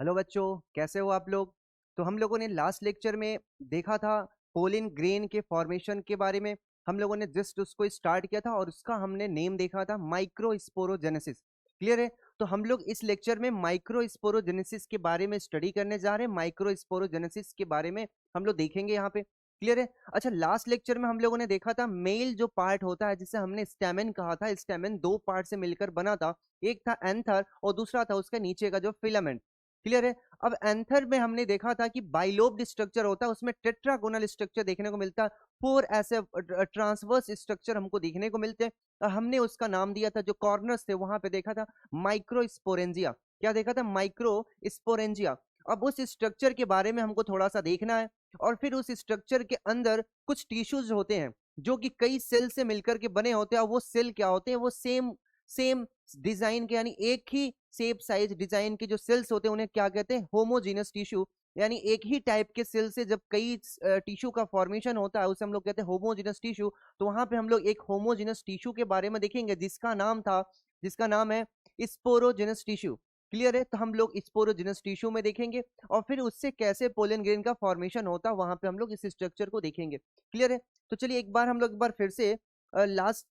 Hello बच्चों, कैसे हो आप लोग। तो हम लोगों ने लास्ट लेक्चर में देखा था पोलिन ग्रेन के फॉर्मेशन के बारे में। हम लोगों ने जस्ट उसको स्टार्ट किया था और उसका हमने नेम देखा था माइक्रोस्पोरोजेनेसिस। क्लियर है। तो हम लोग इस लेक्चर में माइक्रोस्पोरोजेनेसिस के बारे में स्टडी करने जा रहे हैं। माइक्रोस्पोरोजेनेसिस के बारे में हम लोग देखेंगे यहाँ पे। क्लियर है। अच्छा, लास्ट लेक्चर में हम लोगों ने देखा था मेल जो पार्ट होता है जिसे हमने स्टेमेन कहा था, स्टेमेन दो पार्ट से मिलकर बना था। एक था एंथर और दूसरा था उसके नीचे का जो फिलामेंट। क्लियर है। अब एंथर में हमने देखा था कि बाइलोब्ड स्ट्रक्चर होता है, उसमें टेट्रागोनल स्ट्रक्चर देखने को मिलता है। फोर ऐसे ट्रांसवर्स स्ट्रक्चर हमको देखने को मिलते हैं। हमने उसका नाम दिया था, जो कॉर्नर्स थे वहां पे देखा था माइक्रोस्पोरेंजिया। क्या देखा था? माइक्रोस्पोरेंजिया। अब उस स्ट्रक्चर के बारे में हमको थोड़ा सा देखना है। और फिर उस स्ट्रक्चर के अंदर कुछ टिश्यूज होते हैं जो कि कई सेल से मिलकर के बने होते हैं। और वो सेल क्या होते हैं? वो सेम सेम डिजाइन के, यानी एक ही शेप साइज डिजाइन के जो सेल्स होते हैं उन्हें क्या कहते हैं? Homogeneous tissue. यानी एक ही टाइप के सेल से जब कई टिश्यू का फॉर्मेशन होता है उसे हम लोग कहते हैं होमोजीनस टिश्यू। तो वहां पे हम लोग एक होमोजीनस टिश्यू के बारे में देखेंगे जिसका नाम है स्पोरोजेनस टिश्यू। क्लियर है। तो हम लोग स्पोरोजेनस टिश्यू में देखेंगे और फिर उससे कैसे पोलन ग्रेन का फॉर्मेशन होता है वहां पे हम लोग इस स्ट्रक्चर को देखेंगे। क्लियर है। तो चलिए एक बार फिर से लास्ट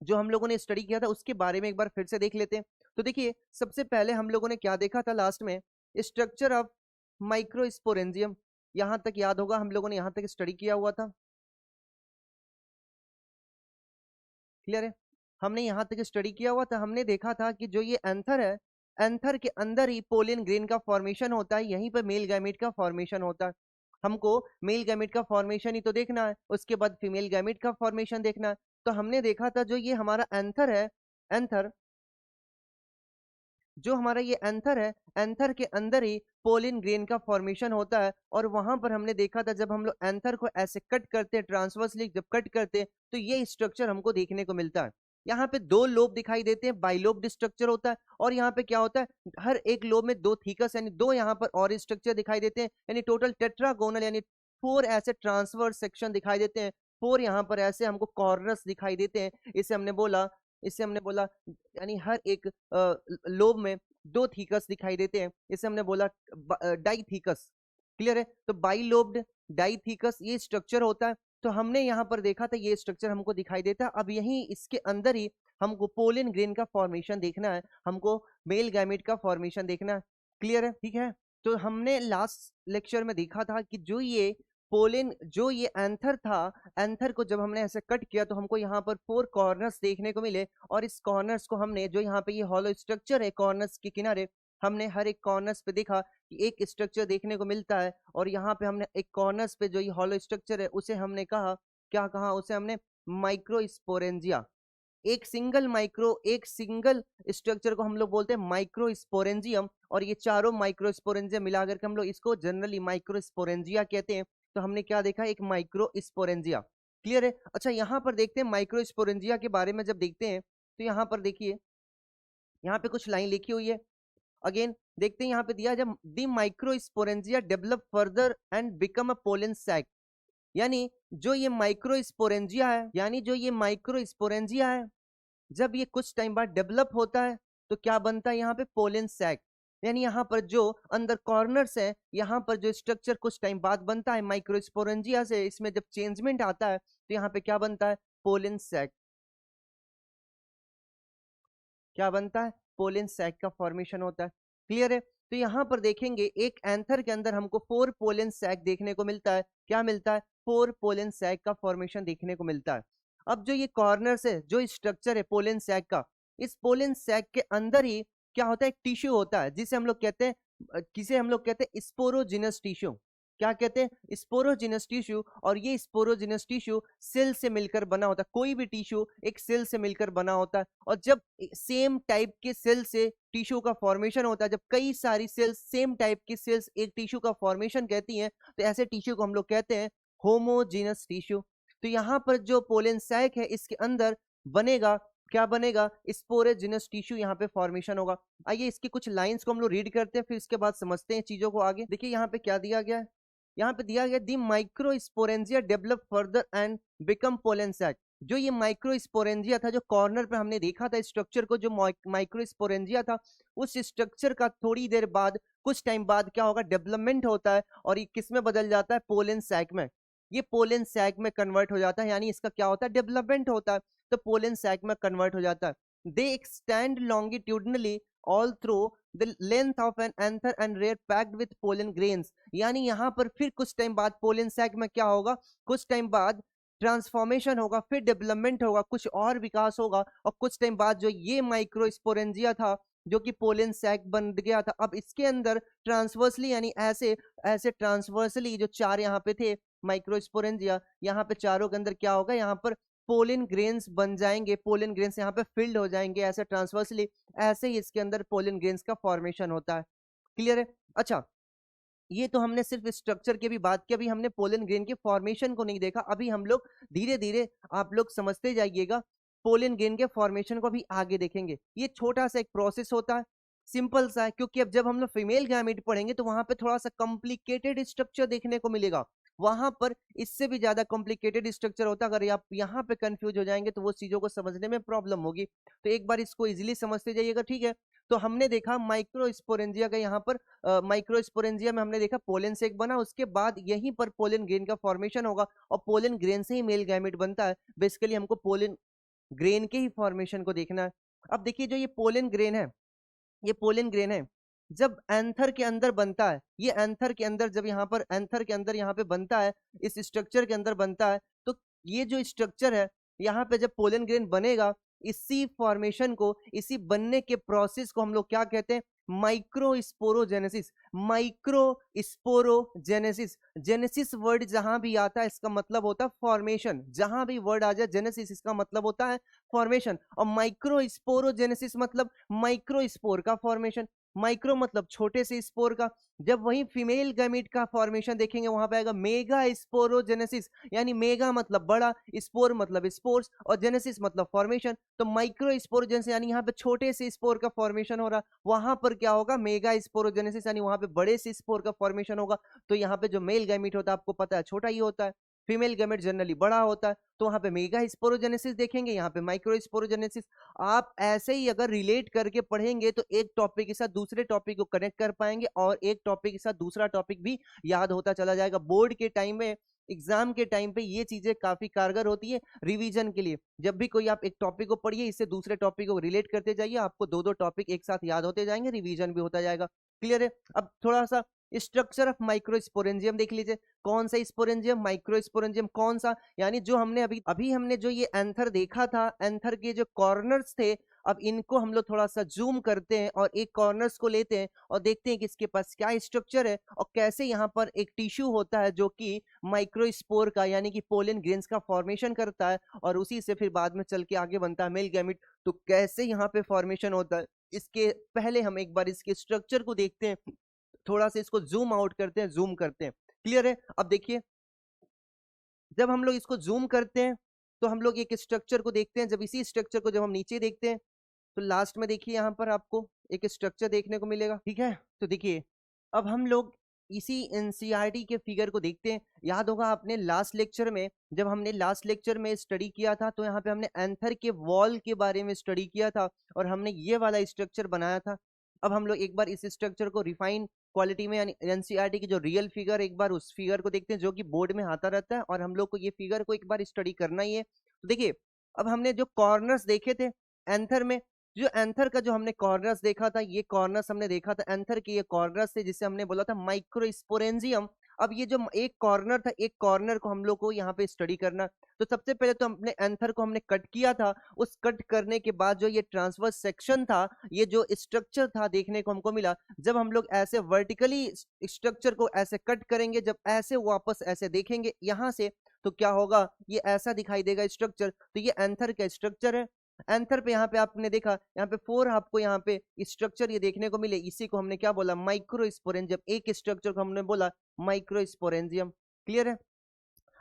जो हम लोगों ने स्टडी किया था उसके बारे में एक बार फिर से देख लेते हैं। तो देखिए, सबसे पहले हम लोगों ने क्या देखा था लास्ट में? Structure of microsporangium. यहां तक याद होगा, हम लोगों ने यहां तक स्टडी किया हुआ था। क्लियर है। हमने यहां तक स्टडी किया हुआ था। हमने देखा था कि जो ये एंथर है, एंथर के अंदर ही पोलिन ग्रेन का फॉर्मेशन होता है। यहीं पर मेल गैमेट का फॉर्मेशन होता है। हमको मेल गैमेट का फॉर्मेशन ही तो देखना है, उसके बाद फीमेल गैमेट का फॉर्मेशन देखना है। तो हमने देखा था जो ये हमारा एंथर है, एंथर जो हमारा ये एंथर है, एंथर के अंदर ही पोलिन ग्रेन का फॉर्मेशन होता है। और वहां पर हमने देखा था जब हम लोग एंथर को ऐसे कट करते हैं, ट्रांसवर्सली जब कट करते हैं, तो ये स्ट्रक्चर हमको देखने को मिलता है। यहाँ पे दो लोब दिखाई देते हैं, बाइलोब्ड स्ट्रक्चर होता है। और यहाँ पे क्या होता है? हर एक लोब में दो थीकस यानी दो यहाँ पर और स्ट्रक्चर दिखाई देते हैं, यानी टोटल टेट्रागोनल यानी फोर ऐसे ट्रांसवर्स सेक्शन दिखाई देते हैं। फोर यहाँ पर ऐसे हमको कॉर्नर्स दिखाई देते हैं। इसे हमने बोला यानी हर एक लोब में दो थीकस दिखाई देते हैं। इसे हमने बोला डाइथीकस। क्लियर है। तो बाइलोब्ड डाइथीकस ये स्ट्रक्चर होता है। तो हमने यहाँ पर देखा था ये स्ट्रक्चर हमको दिखाई देता है। अब यही इसके अंदर ही हमको पोलिन ग्रेन का फॉर्मेशन देखना है, हमको मेल गैमेट का फॉर्मेशन देखना है। क्लियर है, ठीक है। तो हमने लास्ट लेक्चर में देखा था कि जो ये एंथर था, एंथर को जब हमने ऐसे कट किया तो हमको यहाँ पर फोर कॉर्नर्स देखने को मिले। और इस कॉर्नर्स को हमने, जो यहाँ पे ये हॉलो स्ट्रक्चर है कॉर्नर्स के किनारे, हमने हर एक कॉर्नर्स पे देखा कि एक स्ट्रक्चर देखने को मिलता है। और यहाँ पे हमने एक कॉर्नर्स पे जो ये हॉलो स्ट्रक्चर है उसे हमने कहा, क्या कहा उसे हमने? माइक्रोस्पोरेंजिया। एक सिंगल स्ट्रक्चर को हम लोग बोलते हैं माइक्रोस्पोरेंजियम। और ये चारों माइक्रोस्पोरेंजियम मिलाकर के हम लोग इसको जनरली माइक्रोस्पोरेंजिया कहते हैं। तो हमने क्या देखा? एक माइक्रोस्पोरेंजिया। क्लियर है। अच्छा, यहाँ पर देखते हैं माइक्रोस्पोरेंजिया के बारे में। जब देखते हैं तो यहाँ पर देखिए, यहाँ पे कुछ लाइन लिखी हुई है। अगेन देखते हैं, यहाँ पे दिया जब the microsporangia develop further and become a pollen sac. यानी जो ये माइक्रोस्पोरेंजिया है, जब ये कुछ टाइम बाद डेवलप होता है तो क्या बनता है? यहाँ पे पोलन सैक। यानी यहाँ पर जो अंदर कॉर्नर्स है, यहाँ पर जो स्ट्रक्चर कुछ टाइम बाद बनता है माइक्रोस्पोरेंजिया से, इसमें जब चेंजमेंट आता है तो यहाँ पे क्या बनता है? Pollen sac. क्या बनता है? पोलन सैक का फॉर्मेशन होता है। क्लियर है। तो यहाँ पर देखेंगे एक एंथर के अंदर हमको फोर पोलन सैक देखने को मिलता है। क्या मिलता है? फोर पोलन सैक का फॉर्मेशन देखने को मिलता है। अब जो ये कॉर्नर है, जो स्ट्रक्चर है पोलन सैक का, इस पोलन सैक के अंदर ही क्या होता है? एक टिश्यू होता है जिसे हम लोग कहते हैं स्पोरोजिनस टिश्यू। क्या कहते हैं? Sporogenous tissue. और ये स्पोरोजिनस टिश्यू सेल से मिलकर बना होता है। कोई भी टिश्यू एक सेल से मिलकर बना होता है। और जब सेम टाइप के सेल से टिश्यू का फॉर्मेशन होता है, जब कई सारी सेल्स सेम टाइप की सेल्स एक टिश्यू का फॉर्मेशन कहती हैं, तो ऐसे टिश्यू को हम लोग कहते हैं होमोजीनस टिश्यू। तो यहाँ पर जो पोलन सैक है इसके अंदर बनेगा, क्या बनेगा? स्पोरोजिनस टिश्यू यहाँ पे फॉर्मेशन होगा। आइए इसकी कुछ लाइंस को हम लोग रीड करते हैं, फिर इसके बाद समझते हैं चीजों को आगे। देखिए यहाँ पे क्या दिया गया है। यहाँ पे दिया गया the microsporangia develop further and become pollen sac. जो ये माइक्रोस्पोरेंजिया था, जो कॉर्नर पे हमने देखा था स्ट्रक्चर को, जो माइक्रोस्पोरेंजिया था, उस स्ट्रक्चर का थोड़ी देर बाद, कुछ टाइम बाद क्या होगा, डेवलपमेंट होता है और ये किस में बदल जाता है, पोलन सैक में। ये पोलन सैक में कन्वर्ट हो जाता है, यानी इसका क्या होता है, डेवलपमेंट होता है, तो पोलन सैक में कन्वर्ट हो जाता है। They extend longitudinally all through the length of an anther and are packed with pollen grains. यानी यहाँ पर फिर कुछ टाइम बाद पोलन सैक में क्या होगा, कुछ टाइम बाद ट्रांसफॉर्मेशन होगा, फिर डेवलपमेंट होगा, कुछ और विकास होगा, और कुछ टाइम बाद जो ये माइक्रोस्पोरेंजिया था, जो कि पोलन सैक बन गया था, अब इसके अंदर ट्रांसवर्सली, यानी ऐसे ऐसे ट्रांसवर्सली जो चार यहाँ पे थे माइक्रोस्पोरेंजिया, यहाँ पे चारों के अंदर क्या होगा, यहाँ पर पोलन ग्रेन्स बन जाएंगे, पोलन ग्रेन्स यहाँ पे फिल्ड हो जाएंगे ऐसे ट्रांसवर्सली, ऐसे ही इसके अंदर पोलन ग्रेन्स का फॉर्मेशन होता है। क्लियर है? अच्छा, ये तो हमने सिर्फ स्ट्रक्चर की भी बात की, अभी हमने पोलन ग्रेन के फॉर्मेशन को नहीं देखा। अभी हम लोग धीरे धीरे, आप लोग समझते जाइएगा, पोलन ग्रेन के फॉर्मेशन को भी आगे देखेंगे। ये छोटा सा एक प्रोसेस होता है, सिंपल सा है, क्योंकि अब जब हम लोग फीमेल गैमेट पढ़ेंगे तो वहां पे थोड़ा सा कॉम्प्लिकेटेड स्ट्रक्चर देखने को मिलेगा, वहां पर इससे भी ज्यादा कॉम्प्लिकेटेड स्ट्रक्चर होता है। अगर आप यहाँ पे कंफ्यूज हो जाएंगे तो वो चीजों को समझने में प्रॉब्लम होगी, तो एक बार इसको इजिली समझते जाइएगा, ठीक है? तो हमने देखा माइक्रोस्पोरेंजिया का, यहाँ पर माइक्रोस्पोरेंजिया में हमने देखा पोलन से एक बना, उसके बाद यहीं पर पोलन ग्रेन का फॉर्मेशन होगा, और पोलन ग्रेन से ही मेल गैमेट बनता है। बेसिकली हमको पोलन ग्रेन के ही फॉर्मेशन को देखना है। अब देखिए, जो ये पोलन ग्रेन है, ये पोलन ग्रेन है, जब एंथर के अंदर बनता है, ये एंथर के अंदर, जब यहाँ पर एंथर के अंदर यहाँ पे बनता है, इस स्ट्रक्चर के अंदर बनता है, तो ये जो स्ट्रक्चर है, यहाँ पे जब पोलन ग्रेन बनेगा, इसी फॉर्मेशन को, इसी बनने के प्रोसेस को हम लोग क्या कहते हैं, माइक्रोस्पोरोजेनेसिस। माइक्रोस्पोरोजेनेसिस, जेनेसिस वर्ड जहां भी आता है इसका मतलब होता है फॉर्मेशन, जहां भी वर्ड आ जाए जेनेसिस इसका मतलब होता है फॉर्मेशन, और माइक्रोस्पोरोजेनेसिस मतलब माइक्रोस्पोर का फॉर्मेशन। माइक्रो मतलब छोटे से स्पोर का। जब वही फीमेल गैमीट का फॉर्मेशन देखेंगे, वहां पे आएगा मेगा स्पोरोजेनेसिस, यानी मेगा मतलब बड़ा, स्पोर मतलब स्पोर्स, और जेनेसिस मतलब फॉर्मेशन। तो माइक्रो स्पोरोजेनेसिस यानी यहाँ पे छोटे से स्पोर का फॉर्मेशन हो रहा, वहां पर क्या होगा, मेगा स्पोरोजेनेसिस, यानी वहां पे बड़े से स्पोर का फॉर्मेशन होगा। तो यहाँ पे जो मेल गैमीट होता है, आपको पता है छोटा ही होता है, फीमेल गैमेट जनरली बड़ा होता है, तो वहां पे मेगा स्पोरोजेनेसिस देखेंगे, यहाँ पे माइक्रो स्पोरोजेनेसिस। आप ऐसे ही अगर रिलेट करके पढ़ेंगे तो एक टॉपिक के साथ दूसरे टॉपिक को कनेक्ट कर पाएंगे, और एक टॉपिक के साथ दूसरा टॉपिक भी याद होता चला जाएगा। बोर्ड के टाइम में, एग्जाम के टाइम पे ये चीजें काफी कारगर होती है रिवीजन के लिए। जब भी कोई आप एक टॉपिक को पढ़िए, इससे दूसरे टॉपिक को रिलेट करते जाइए, आपको दो दो टॉपिक एक साथ याद होते जाएंगे, रिवीजन भी होता जाएगा। क्लियर है? अब थोड़ा सा स्ट्रक्चर ऑफ माइक्रोस्पोरेंजियम देख लीजिए। कौन सा स्पोरेंजियम, माइक्रोस्पोरेंजियम कौन सा, यानी जो हमने अभी अभी हमने जो ये एंथर देखा था, एंथर के जो कॉर्नर्स थे, अब इनको हम लोग थोड़ा सा जूम करते हैं और एक कॉर्नर्स को लेते हैं और देखते हैं कि इसके पास क्या स्ट्रक्चर है, और कैसे यहाँ पर एक टिश्यू होता है जो कि माइक्रोस्पोर का, यानी कि पोलन ग्रेन्स का फॉर्मेशन करता है, और उसी से फिर बाद में चल के आगे बनता है मेल गैमिट। तो कैसे यहाँ पे फॉर्मेशन होता है, इसके पहले हम एक बार इसके स्ट्रक्चर को देखते हैं, थोड़ा सा इसको जूम आउट करते हैं, जूम करते हैं। क्लियर है? अब देखिए, जब हम लोग इसको जूम करते हैं तो हम लोग एक स्ट्रक्चर को देखते हैं। जब इसी स्ट्रक्चर को जब हम नीचे देखते हैं तो लास्ट में देखिए यहाँ पर आपको एक स्ट्रक्चर देखने को मिलेगा, ठीक है? तो देखिए, अब हम लोग इसी एनसीईआरटी के फिगर को देखते हैं। याद होगा आपने लास्ट लेक्चर में, जब हमने लास्ट लेक्चर में स्टडी किया था, तो यहाँ पे हमने एंथर के वॉल के बारे में स्टडी किया था, और हमने ये वाला स्ट्रक्चर बनाया था। अब हम लोग एक बार इस स्ट्रक्चर को रिफाइन क्वालिटी में, यानी एनसीईआरटी की जो रियल फिगर, एक बार उस फिगर को देखते हैं जो कि बोर्ड में आता रहता है, और हम लोग को ये फिगर को एक बार स्टडी करना ही है। तो देखिए, अब हमने जो कॉर्नर्स देखे थे एंथर में, जो एंथर का जो हमने कॉर्नर्स देखा था, ये कॉर्नर्स हमने देखा था एंथर के, ये कॉर्नर्स थे जिसे हमने बोला था माइक्रोस्पोरेंजियम। अब ये जो एक कॉर्नर था, एक कॉर्नर को हम लोग को यहाँ पे स्टडी करना। तो सबसे पहले तो हमने एंथर को हमने कट किया था, उस कट करने के बाद जो ये ट्रांसवर्स सेक्शन था, ये जो स्ट्रक्चर था देखने को हमको मिला। जब हम लोग ऐसे वर्टिकली स्ट्रक्चर को ऐसे कट करेंगे, जब ऐसे वापस ऐसे देखेंगे यहाँ से, तो क्या होगा, ये ऐसा दिखाई देगा स्ट्रक्चर। तो ये एंथर का स्ट्रक्चर है। एंथर पे यहाँ पे आपने देखा, यहाँ पे 4 आपको यहाँ पे स्ट्रक्चर ये देखने को मिले, इसी को हमने क्या बोला, माइक्रोस्पोरेंजियम। एक स्ट्रक्चर को हमने बोला माइक्रोस्पोरेंजियम। क्लियर है?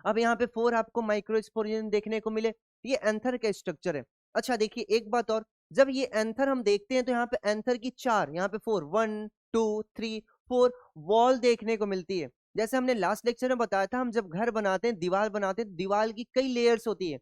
अब यहाँ पे 4 आपको माइक्रोस्पोरेंजियम देखने को मिले, ये एंथर का स्ट्रक्चर है। अच्छा देखिए, एक बात और, जब ये एंथर हम देखते हैं तो यहाँ पे एंथर की 4, यहाँ पे 4, 1 2 3 4 वॉल देखने को मिलती है। जैसे हमने लास्ट लेक्चर में बताया था, हम जब घर बनाते हैं, दीवार बनाते हैं, दीवार की कई लेयर्स होती है।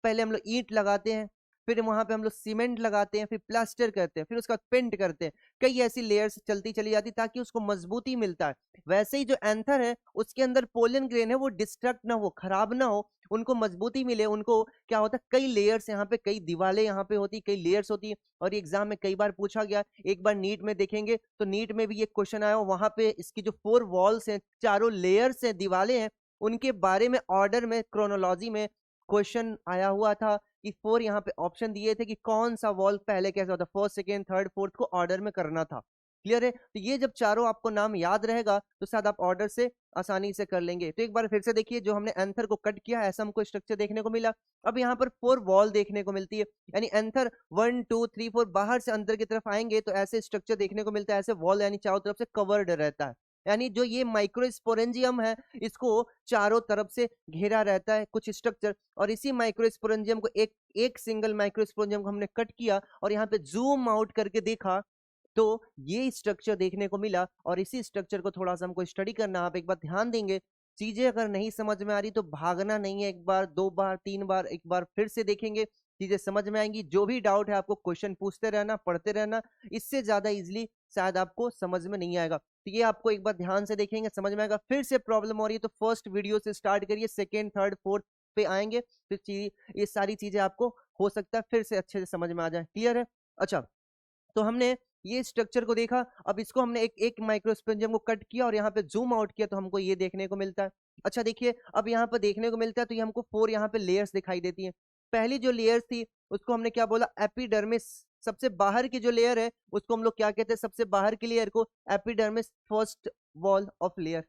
पहले हम लोग ईंट लगाते हैं, फिर वहां पे हम लोग सीमेंट लगाते हैं, फिर प्लास्टर करते हैं, फिर उसका पेंट करते हैं, कई ऐसी लेयर्स चलती चली जाती ताकि उसको मजबूती मिलता है। वैसे ही जो एंथर है उसके अंदर पोलन ग्रेन है वो डिस्ट्रक्ट ना हो, खराब ना हो, उनको मजबूती मिले, उनको क्या होता है कई लेयर्स यहाँ पे, कई दीवारें यहाँ पे होती, कई लेयर्स होती है। और एग्जाम में कई बार पूछा गया, एक बार नीट में देखेंगे तो नीट में भी ये क्वेश्चन आया, वहां पे इसकी जो 4 वॉल्स हैं, चारों लेयर्स हैं, दीवारें हैं, उनके बारे में ऑर्डर में, क्रोनोलॉजी में क्वेश्चन आया हुआ था कि 4 यहाँ पे ऑप्शन दिए थे कि कौन सा वॉल पहले कैसे होता, फर्स्ट सेकेंड थर्ड फोर्थ को ऑर्डर में करना था। क्लियर है? तो ये जब चारों आपको नाम याद रहेगा तो शायद आप ऑर्डर से आसानी से कर लेंगे। तो एक बार फिर से देखिए, जो हमने एंथर को कट किया ऐसा हमको स्ट्रक्चर देखने को मिला। अब यहाँ पर 4 वॉल देखने को मिलती है, यानी एंथर 1 2 3 4 बाहर से अंदर की तरफ आएंगे तो ऐसे स्ट्रक्चर देखने को मिलता है, ऐसे वॉल यानी चारों तरफ से कवर्ड रहता है। यानी जो ये माइक्रोस्पोरेंजियम है इसको चारों तरफ से घेरा रहता है कुछ स्ट्रक्चर, और इसी माइक्रोस्पोरेंजियम को एक एक सिंगल माइक्रोस्पोरेंजियम को हमने कट किया और यहाँ पे जूम आउट करके देखा तो ये स्ट्रक्चर देखने को मिला। और इसी स्ट्रक्चर को थोड़ा सा हमको स्टडी करना, आप एक बार ध्यान देंगे, चीजें अगर नहीं समझ में आ रही तो भागना नहीं है, एक बार 2 बार 3 बार एक बार फिर से देखेंगे, चीजें समझ में आएंगी। जो भी डाउट है आपको क्वेश्चन पूछते रहना, पढ़ते रहना, इससे ज्यादा इजिली शायद आपको समझ में नहीं आएगा। तो ये आपको एक बार ध्यान से देखेंगे समझ में आएगा। फिर से प्रॉब्लम हो रही है तो फर्स्ट वीडियो से स्टार्ट करिए, सेकेंड थर्ड फोर्थ पे आएंगे, फिर ये सारी चीजें आपको हो सकता है फिर से अच्छे से समझ में आ जाए। क्लियर है? अच्छा, तो हमने ये स्ट्रक्चर को देखा, अब इसको हमने एक एक माइक्रोस्पोरेंजियम को कट किया और यहाँ पे जूम आउट किया तो हमको ये देखने को मिलता है। अच्छा देखिए, अब यहाँ पर देखने को मिलता है तो ये हमको 4 यहाँ पे लेयर्स दिखाई देती हैं। पहली जो लेयर्स थी उसको हमने क्या बोला, एपिडर्मिस। सबसे बाहर की जो लेयर है उसको हम लोग क्या कहते हैं, सबसे बाहर की लेयर को epidermis, first wall of layer.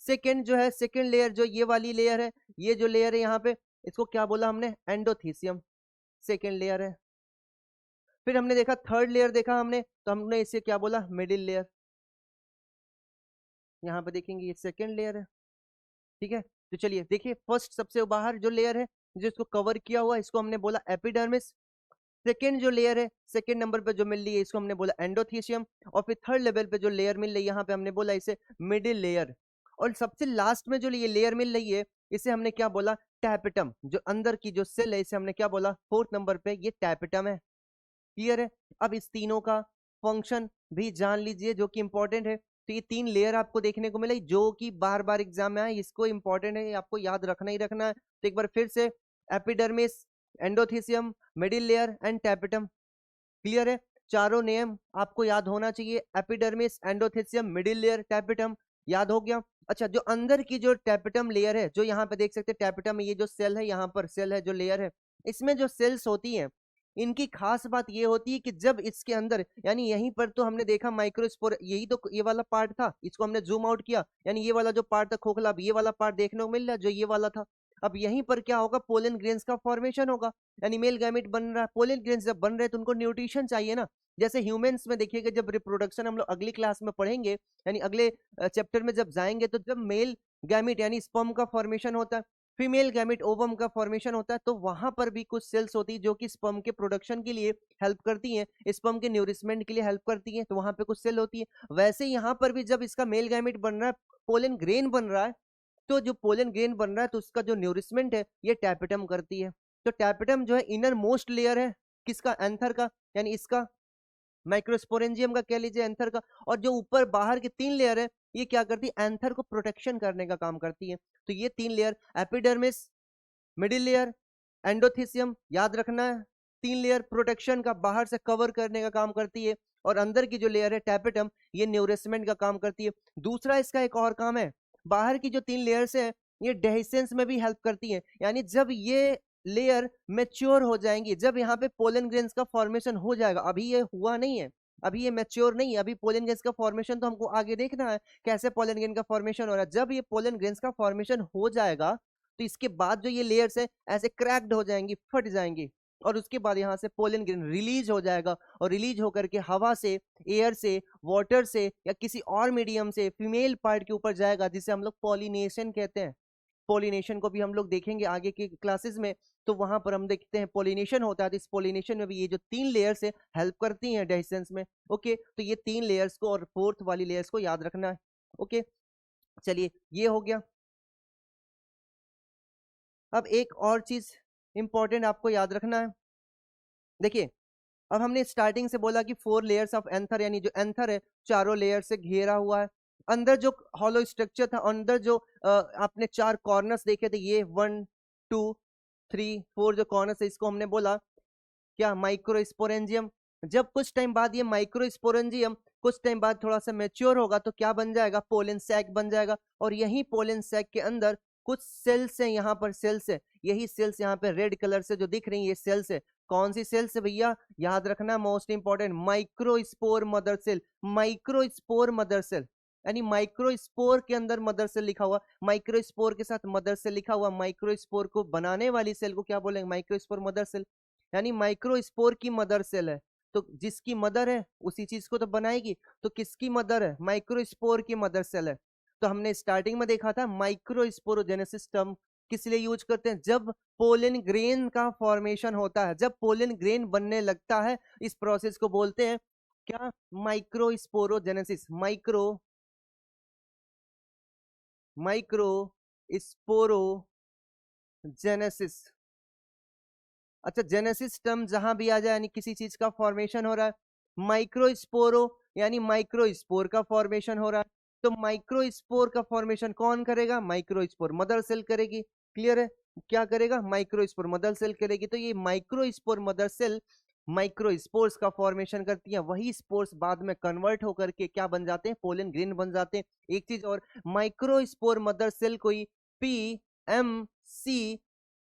Second जो है, सेकेंड लेयर जो ये वाली लेयर है, ये जो लेयर है यहाँ पे, इसको क्या बोला हमने, एंडोथीसियम, सेकेंड लेयर है। फिर हमने देखा थर्ड लेयर देखा हमने तो हमने इसे क्या बोला, मिडिल लेयर। यहाँ पे देखेंगे ये सेकेंड लेयर है। ठीक है, तो चलिए देखिए, फर्स्ट सबसे बाहर जो लेयर है जो इसको कवर किया हुआ इसको हमने बोला एपिडर्मिस। सेकेंड जो लेयर है, सेकेंड नंबर पे जो मिल रही है इसको हमने बोला एंडोथीसियम। और फिर थर्ड लेवल पे जो लेयर मिल रही है यहाँ पे हमने बोला इसे मिडिल लेयर। और सबसे लास्ट में जो ये लेयर मिल रही है इसे हमने क्या बोला, टैपेटम। जो अंदर की जो सेल है इसे हमने क्या बोला, फोर्थ नंबर पे ये टैपेटम है। क्लियर है? अब इस तीनों का फंक्शन भी जान लीजिए जो कि इंपॉर्टेंट है। तो ये 3 लेयर आपको देखने को मिले जो कि बार बार एग्जाम में आए, इसको इंपॉर्टेंट है, आपको याद रखना ही रखना है। तो एक बार फिर से, epidermis, endothecium, middle layer and tapetum. Clear है? चारों नेम आपको याद होना चाहिए, epidermis, endothecium, middle layer, tapetum. याद हो गया? अच्छा, जो अंदर की जो टैपेटम लेयर है, जो यहाँ पे देख सकते हैं टैपेटम में ये जो सेल है, यहाँ पर सेल है, जो लेयर है, इसमें जो सेल्स होती हैं इनकी खास बात ये होती है कि जब इसके अंदर, यानी यहीं पर तो हमने देखा माइक्रोस्पोर, यही तो ये वाला पार्ट था, इसको हमने जूम आउट किया, यानी ये वाला जो पार्ट था खोखला, अब ये वाला पार्ट देखने को मिल रहा है जो ये वाला था। अब यहीं पर क्या होगा, पोलन ग्रेन्स का फॉर्मेशन होगा, यानी मेल गैमेट बन रहा है। पोलन ग्रेन्स जब बन रहे हैं तो उनको न्यूट्रिशन चाहिए ना। जैसे ह्यूमंस में देखिएगा, जब रिप्रोडक्शन हम लोग अगली क्लास में पढ़ेंगे, यानी अगले चैप्टर में जब जाएंगे, तो जब मेल गैमेट यानी स्पर्म का फॉर्मेशन होता है, फीमेल गैमेट ओवम का फॉर्मेशन होता है, तो वहां पर भी कुछ सेल्स होती है जो कि स्पर्म के प्रोडक्शन के लिए हेल्प करती हैं, स्पर्म के न्यूरिशमेंट के लिए हेल्प करती हैं, तो वहां पे कुछ सेल होती है। वैसे यहाँ पर भी जब इसका मेल गैमेट बन रहा है, पोलन ग्रेन बन रहा है, तो जो पोलन ग्रेन बन रहा है तो उसका जो न्यूरिशमेंट है ये टैपेटम करती है। तो टैपेटम जो है इनर मोस्ट लेयर है किसका, एंथर का, यानी इसका माइक्रोस्पोरेंजियम का कह लीजिए, एंथर का। और जो ऊपर बाहर की 3 लेयर है ये क्या करती है, एंथर को प्रोटेक्शन करने का काम करती है। तो ये 3 layer, epidermis, middle layer, endothecium, याद रखना है। 3 लेयर प्रोटेक्शन का, बाहर से कवर करने का काम करती है। और अंदर की जो लेयर है टैपेटम, ये न्यूरिशमेंट का काम करती है। दूसरा इसका एक और काम है, बाहर की जो 3 लेयर्स है ये डेहिसेंस में भी हेल्प करती है, यानी जब ये लेयर मेच्योर हो जाएंगी, जब यहाँ पे पोलन ग्रेन्स का फॉर्मेशन हो जाएगा, अभी ये हुआ नहीं है, अभी ये मेच्योर नहीं है, अभी पोलन ग्रेन्स का फॉर्मेशन तो हमको आगे देखना है कैसे पोलन ग्रेन का फॉर्मेशन हो रहा है। जब ये पोलन ग्रेन्स का फॉर्मेशन हो जाएगा तो इसके बाद जो ये लेयर्स है ऐसे क्रैक्ड हो जाएंगी, फट जाएंगी, और उसके बाद यहाँ से पोलन ग्रेन रिलीज हो जाएगा, और रिलीज होकर के हवा से, एयर से, वाटर से या किसी और मीडियम से फीमेल पार्ट के ऊपर जाएगा, जिसे हम लोग पॉलिनेशन कहते हैं। पॉलिनेशन को भी हम लोग देखेंगे आगे के क्लासेस में, तो वहां पर हम देखते हैं पॉलिनेशन होता है। तो इस पॉलिनेशन में भी ये जो 3 लेयर्स है हेल्प करती हैं डेहिसेंस में। ओके, तो ये 3 लेयर्स को और फोर्थ वाली लेयर्स को याद रखना है। ओके, चलिए ये हो गया। अब एक और चीज इंपॉर्टेंट आपको याद रखना है। देखिए, अब हमने स्टार्टिंग से बोला कि 4 लेयर्स ऑफ एंथर, यानी जो एंथर है चारों लेयर से घेरा हुआ है। अंदर जो हॉलो स्ट्रक्चर था, अंदर जो आपने 4 कॉर्नर्स देखे थे, ये 1 2 3 4 जो कॉर्नर्स है, इसको हमने बोला क्या, माइक्रोस्पोरेंजियम। जब कुछ टाइम बाद ये माइक्रोस्पोरेंजियम कुछ टाइम बाद थोड़ा सा मेच्योर होगा तो क्या बन जाएगा, पोलन सैक बन जाएगा। और यही पोलन सैक के अंदर कुछ सेल्स हैं, यहाँ पर सेल्स है, यही सेल्स यहाँ पे रेड कलर से जो दिख रही है ये सेल्स है। कौन सी सेल्स है भैया, याद रखना, most important, microspore mother cell. Microspore mother cell, यानी माइक्रोस्पोर के अंदर मदर सेल लिखा हुआ, माइक्रोस्पोर के साथ मदर सेल लिखा हुआ, माइक्रोस्पोर को बनाने वाली सेल को क्या बोलेंगे, माइक्रोस्पोर मदर सेल। यानी माइक्रोस्पोर की मदर सेल है, तो जिसकी मदर है उसी चीज को तो बनाएगी। तो किसकी मदर है, माइक्रोस्पोर की मदर सेल है। तो हमने स्टार्टिंग में देखा था माइक्रोस्पोरोजेनेसिस टर्म किस लिए यूज करते हैं, जब पोलन ग्रेन का फॉर्मेशन होता है, जब पोलन ग्रेन बनने लगता है, इस प्रोसेस को बोलते हैं क्या, माइक्रोस्पोरोजेनेसिस। माइक्रोस्पोरोजेनेसिस। अच्छा, जेनेसिस टर्म जहां भी आ जाए, यानी किसी चीज का फॉर्मेशन हो रहा है, माइक्रोस्पोरो यानी माइक्रोस्पोर का फॉर्मेशन हो रहा है। तो माइक्रोस्पोर का फॉर्मेशन कौन करेगा, माइक्रोस्पोर मदर सेल करेगी। क्लियर है, क्या करेगा, माइक्रोस्पोर मदर सेल करेगी। तो ये माइक्रोस्पोर मदर सेल माइक्रोस्पोर्स का फॉर्मेशन करती है, वही स्पोर्स बाद में कन्वर्ट होकर के क्या बन जाते हैं, पोलन ग्रेन बन जाते हैं। एक चीज और, माइक्रोस्पोर मदर सेल को ही पीएमसी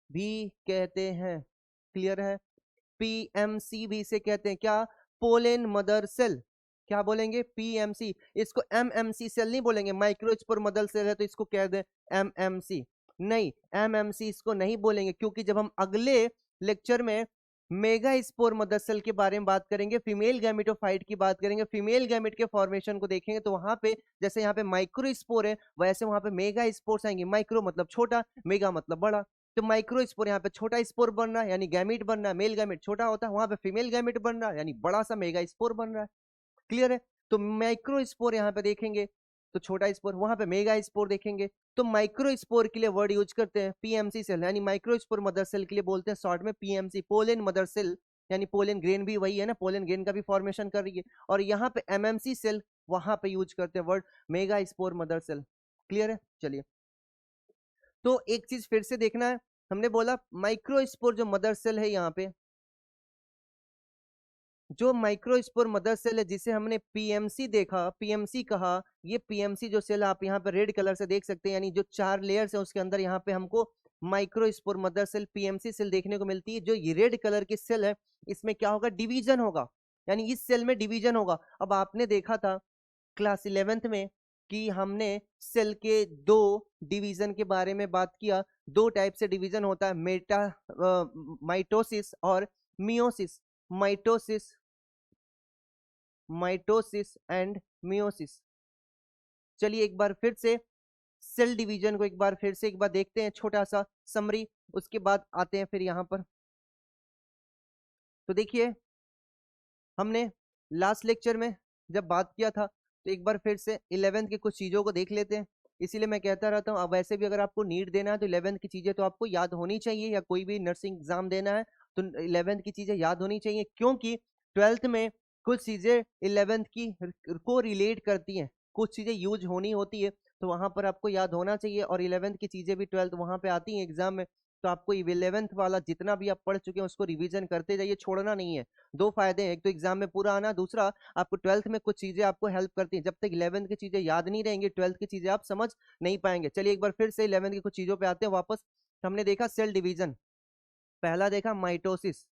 भी कहते हैं। क्लियर है, पीएमसी भी से कहते हैं क्या, पोलेन मदर सेल। क्या बोलेंगे, पीएमसी। इसको एमएमसी सेल नहीं बोलेंगे, माइक्रोस्पोर मदर सेल है तो इसको कह दे एमएमसी। नहीं, एमएमसी इसको नहीं बोलेंगे, क्योंकि जब हम अगले लेक्चर में मेगा स्पोर मदर सेल के बारे में बात करेंगे, फीमेल गैमेटोफाइट की बात करेंगे, फीमेल गैमेट के फॉर्मेशन को देखेंगे, तो वहां पे जैसे यहाँ पे माइक्रो स्पोर है, वैसे वहां पे मेगा स्पोर्स आएंगे। माइक्रो मतलब छोटा, मेगा मतलब बड़ा। तो माइक्रो स्पोर यहाँ पे छोटा स्पोर बन रहा है, यानी गैमेट बन रहा है, मेल गैमेट छोटा होता है, वहां पे फीमेल गैमेट बन रहा है, यानी बड़ा सा मेगा स्पोर बन रहा है। क्लियर है, तो माइक्रो स्पोर यहाँ पे देखेंगे तो छोटा स्पोर, वहां पे मेगा स्पोर देखेंगे तो माइक्रो स्पोर के लिए वर्ड यूज करते हैं पीएमसी सेल, यानी माइक्रो स्पोर मदर सेल के लिए बोलते हैं शॉर्ट में पीएमसी, पोलन मदर सेल। यानी पोलन ग्रेन भी वही है ना, पोलन ग्रेन का भी फॉर्मेशन कर रही है। और यहाँ पे एमएमसी सेल, वहां पे यूज करते हैं word megaspore mother cell. Clear है, चलिए, तो एक चीज फिर से देखना है, हमने बोला माइक्रोस्पोर जो मदर सेल है, यहाँ पे जो माइक्रोस्पोर मदर सेल है जिसे हमने पीएमसी देखा, पीएमसी कहा, ये पीएमसी जो सेल आप यहाँ पे रेड कलर से देख सकते हैं, यानी जो 4 लेयर्स है उसके अंदर यहाँ पे हमको microspore mother cell PMC cell देखने को मिलती है। जो ये रेड कलर की सेल है, इसमें क्या होगा, डिवीजन होगा, यानी इस सेल में डिवीजन होगा। अब आपने देखा था क्लास 11th में कि हमने सेल के 2 डिवीजन के बारे में बात किया। 2 टाइप से डिवीजन होता है, माइटोसिस और meiosis. Mitosis, mitosis and meiosis. चलिए एक बार फिर से सेल डिवीजन को एक बार फिर से एक बार देखते हैं, छोटा सा समरी, उसके बाद आते हैं फिर यहाँ पर। तो देखिए, हमने लास्ट लेक्चर में जब बात किया था, तो एक बार फिर से 11th की कुछ चीजों को देख लेते हैं। इसीलिए मैं कहता रहता हूँ, अब वैसे भी अगर आपको नीट देना है तो 11th की चीजें तो आपको याद होनी चाहिए, या कोई भी नर्सिंग एग्जाम देना है तो 11th की चीजें याद होनी चाहिए, क्योंकि 12th में कुछ चीजें 11th की को रिलेट करती हैं, कुछ चीजें यूज होनी होती है, तो वहां पर आपको याद होना चाहिए। और 11th की चीजें भी 12th वहां पे आती हैं एग्जाम में, तो आपको 11th वाला जितना भी आप पढ़ चुके हैं उसको रिवीजन करते जाइए, छोड़ना नहीं है। 2 फायदे हैं, एक तो एग्जाम में पूरा आना, दूसरा आपको 12th में कुछ चीजें आपको हेल्प करती हैं। जब तक 11th की चीजें याद नहीं रहेंगी, 12th की चीजें आप समझ नहीं पाएंगे। चलिए एक बार फिर से 11th की कुछ चीजों पे आते हैं वापस। हमने देखा सेल डिवीजन, पहला देखा माइटोसिस,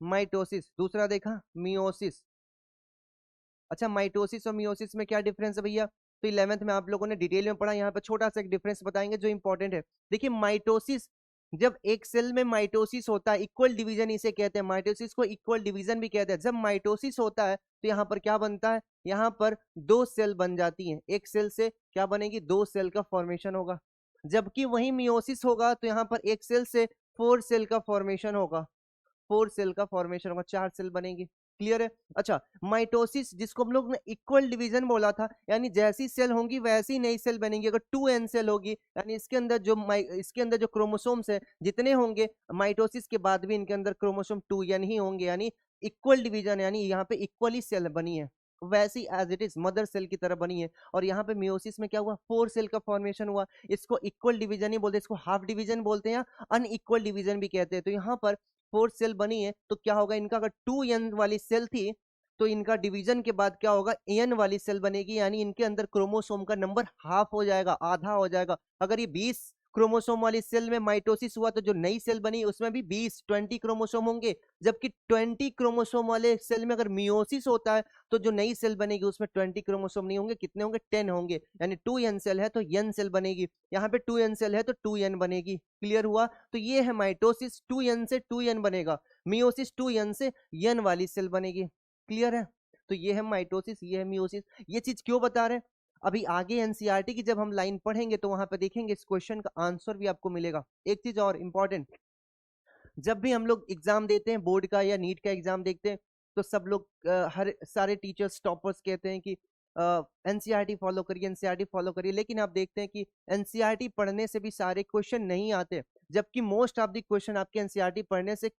माइटोसिस, दूसरा देखा मियोसिस। अच्छा, माइटोसिस और मियोसिस में क्या डिफरेंस है भैया, तो 11th में आप लोगों ने डिटेल में पढ़ा, यहाँ पे छोटा सा एक डिफरेंस बताएंगे जो इंपॉर्टेंट है। देखिए, माइटोसिस, जब एक सेल में माइटोसिस होता है, इक्वल डिवीजन इसे कहते हैं, माइटोसिस को इक्वल डिवीजन भी कहते हैं। जब माइटोसिस होता है तो यहाँ पर क्या बनता है, यहाँ पर 2 सेल बन जाती हैं, एक सेल से क्या बनेगी, 2 सेल का फॉर्मेशन होगा। जबकि वही मियोसिस होगा तो यहाँ पर एक सेल से 4 सेल का फॉर्मेशन होगा, 4 सेल का फॉर्मेशन होगा, 4 सेल बनेगी। क्लियर है। अच्छा, माइटोसिस जिसको हम लोग ने इक्वल डिवीजन बोला था, यानी जैसी सेल होंगी वैसी नई सेल बनेगी। अगर 2n सेल होगी यानी इसके अंदर जो क्रोमोसोम्स है जितने होंगे, माइटोसिस के बाद भी इनके अंदर क्रोमोसोम 2n ही होंगे, यानी इक्वल डिवीजन, यानी यहाँ पे इक्वली सेल बनी है, वैसी as it is mother cell की तरह बनी है। और यहाँ पे मियोसिस में क्या हुआ, 4 सेल का फॉर्मेशन हुआ। इसको इक्वल डिवीजन ही बोलते हैं, इसको हाफ डिवीजन बोलते हैं या अनइक्वल डिवीजन भी कहते हैं। तो यहाँ पर 4 सेल बनी है, तो क्या होगा, इनका अगर 2n वाली सेल थी तो इनका डिवीजन के बाद क्या होगा, n वाली सेल बनेगी, यानी इनके अंदर क्रोमोसोम का नंबर हाफ हो जाएगा, आधा हो जाएगा। अगर ये 20 क्रोमोसोम वाली सेल में माइटोसिस हुआ तो जो नई सेल बनी उसमें भी 20 क्रोमोसोम होंगे। जबकि 20 क्रोमोसोम वाले सेल में अगर मियोसिस होता है तो जो नई सेल बनेगी उसमें 20 क्रोमोसोम नहीं होंगे, कितने होंगे, 10 होंगे। यानी 2n सेल है तो n सेल बनेगी, यहाँ पे 2n सेल है तो 2n बनेगी। क्लियर हुआ। तो ये है माइटोसिस, 2n से 2n बनेगा। मियोसिस 2n से n वाली सेल बनेगी। क्लियर है। तो ये है माइटोसिस, ये है मियोसिस। ये चीज क्यों बता रहे हैं, अभी आगे एनसीईआरटी की जब हम लाइन पढ़ेंगे तो वहां पे देखेंगे इस क्वेश्चन का आंसर भी आपको मिलेगा। एक चीज और इंपॉर्टेंट, जब भी हम लोग एग्जाम देते हैं बोर्ड का या नीट का एग्जाम देखते हैं तो सब लोग हर सारे टीचर्स टॉपर्स कहते हैं कि एनसीईआरटी फॉलो करिए, एनसीईआरटी फॉलो करिए। लेकिन आप देखते हैं कि एनसीईआरटी पढ़ने से भी सारे क्वेश्चन नहीं आते, जबकि मोस्ट ऑफ द क्वेश्चन आपके एनसीईआरटी पढ़ने से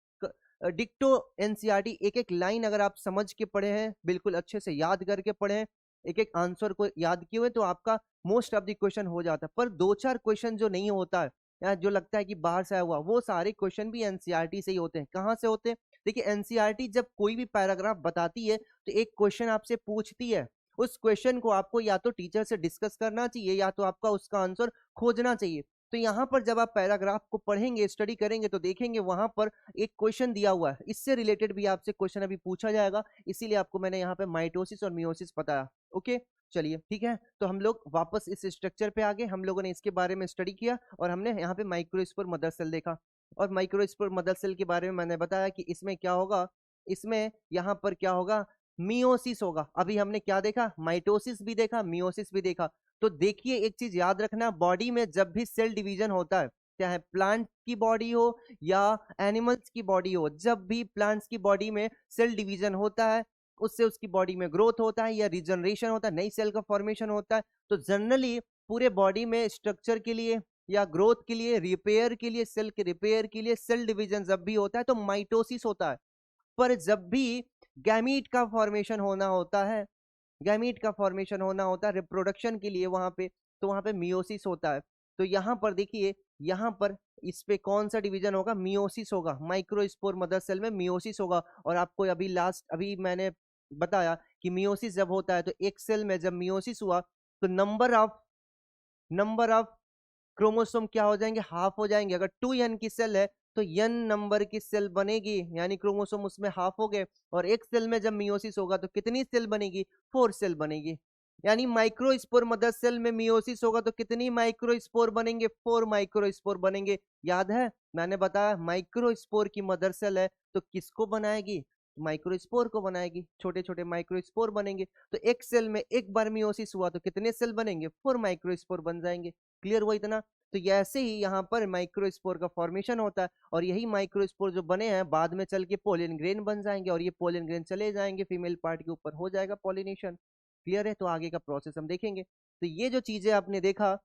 डिक्टो एनसीईआरटी, एक एक लाइन अगर आप समझ के पढ़े हैं, बिल्कुल अच्छे से याद करके पढ़े हैं, एक एक आंसर को याद किए हुए, तो आपका मोस्ट ऑफ द क्वेश्चन हो जाता है। पर दो चार क्वेश्चन जो नहीं होता है या जो लगता है कि बाहर से आया हुआ, वो सारे क्वेश्चन भी एनसीईआरटी से ही होते हैं। कहाँ से होते हैं, देखिए एनसीईआरटी जब कोई भी पैराग्राफ बताती है तो एक क्वेश्चन आपसे पूछती है, उस क्वेश्चन को आपको या तो टीचर से डिस्कस करना चाहिए या तो आपका उसका आंसर खोजना चाहिए। तो यहाँ पर जब आप पैराग्राफ को पढ़ेंगे, स्टडी करेंगे, तो देखेंगे वहां पर एक क्वेश्चन दिया हुआ है, इससे रिलेटेड भी आपसे क्वेश्चन अभी पूछा जाएगा। इसीलिए आपको मैंने यहाँ पे माइटोसिस और मियोसिस बताया। ओके, चलिए ठीक है। तो हम लोग वापस इस स्ट्रक्चर पे आ गए, हम लोगों ने इसके बारे में स्टडी किया और हमने यहाँ पे माइक्रोस्पोर मदर सेल देखा। और माइक्रोस्पोर मदर सेल के बारे में मैंने बताया कि इसमें क्या होगा, इसमें यहाँ पर क्या होगा, मियोसिस होगा। अभी हमने क्या देखा, माइटोसिस भी देखा, मियोसिस भी देखा। तो देखिए एक चीज याद रखना, बॉडी में जब भी सेल डिवीजन होता है, चाहे प्लांट की बॉडी हो या एनिमल्स की बॉडी हो, जब भी प्लांट्स की बॉडी में सेल डिवीजन होता है उससे उसकी बॉडी में ग्रोथ होता है या रिजनरेशन होता है, नई सेल का फॉर्मेशन होता है। तो जनरली पूरे बॉडी में स्ट्रक्चर के लिए या ग्रोथ के लिए, रिपेयर के लिए, सेल के रिपेयर के लिए सेल डिवीजन जब भी होता है तो माइटोसिस होता है। पर जब भी गैमीट का फॉर्मेशन होना होता है, गैमीट का फॉर्मेशन होना होता है रिप्रोडक्शन के लिए वहां पे, तो वहां पे मियोसिस होता है। तो यहाँ पर देखिए, यहाँ पर इस पे कौन सा डिवीजन होगा, मियोसिस होगा। माइक्रोस्पोर मदर सेल में मियोसिस होगा। और आपको अभी मैंने बताया कि मियोसिस जब होता है तो एक सेल में जब मियोसिस हुआ तो नंबर ऑफ क्रोमोसोम क्या हो जाएंगे, हाफ हो जाएंगे। अगर 2n की सेल है तो n नंबर की सेल बनेगी, यानी क्रोमोसोम उसमें हाफ हो गए। और एक सेल में जब मियोसिस होगा तो कितनी सेल बनेगी, 4 सेल बनेगी। यानी माइक्रोस्पोर मदर सेल में मियोसिस होगा तो कितनी माइक्रोस्पोर बनेंगे, 4 माइक्रोस्पोर बनेंगे। याद है मैंने बताया माइक्रोस्पोर की मदर सेल है तो किसको बनाएगी, माइक्रोस्पोर को बनाएगी, छोटे छोटे माइक्रोस्पोर बनेंगे। तो एक सेल में एक बार मियोसिस हुआ तो कितने सेल बनेंगे, 4 माइक्रोस्पोर बन जाएंगे। क्लियर हुआ इतना। तो ऐसे ही यहाँ पर माइक्रोस्पोर का फॉर्मेशन होता है और यही माइक्रोस्पोर जो बने हैं बाद में चल के पोलन ग्रेन बन जाएंगे और ये पोलन ग्रेन चले जाएंगे फीमेल पार्ट के ऊपर, हो जाएगा पॉलिनेशन। क्लियर है। तो आगे का प्रोसेस हम देखेंगे। तो ये जो चीजें आपने देखा,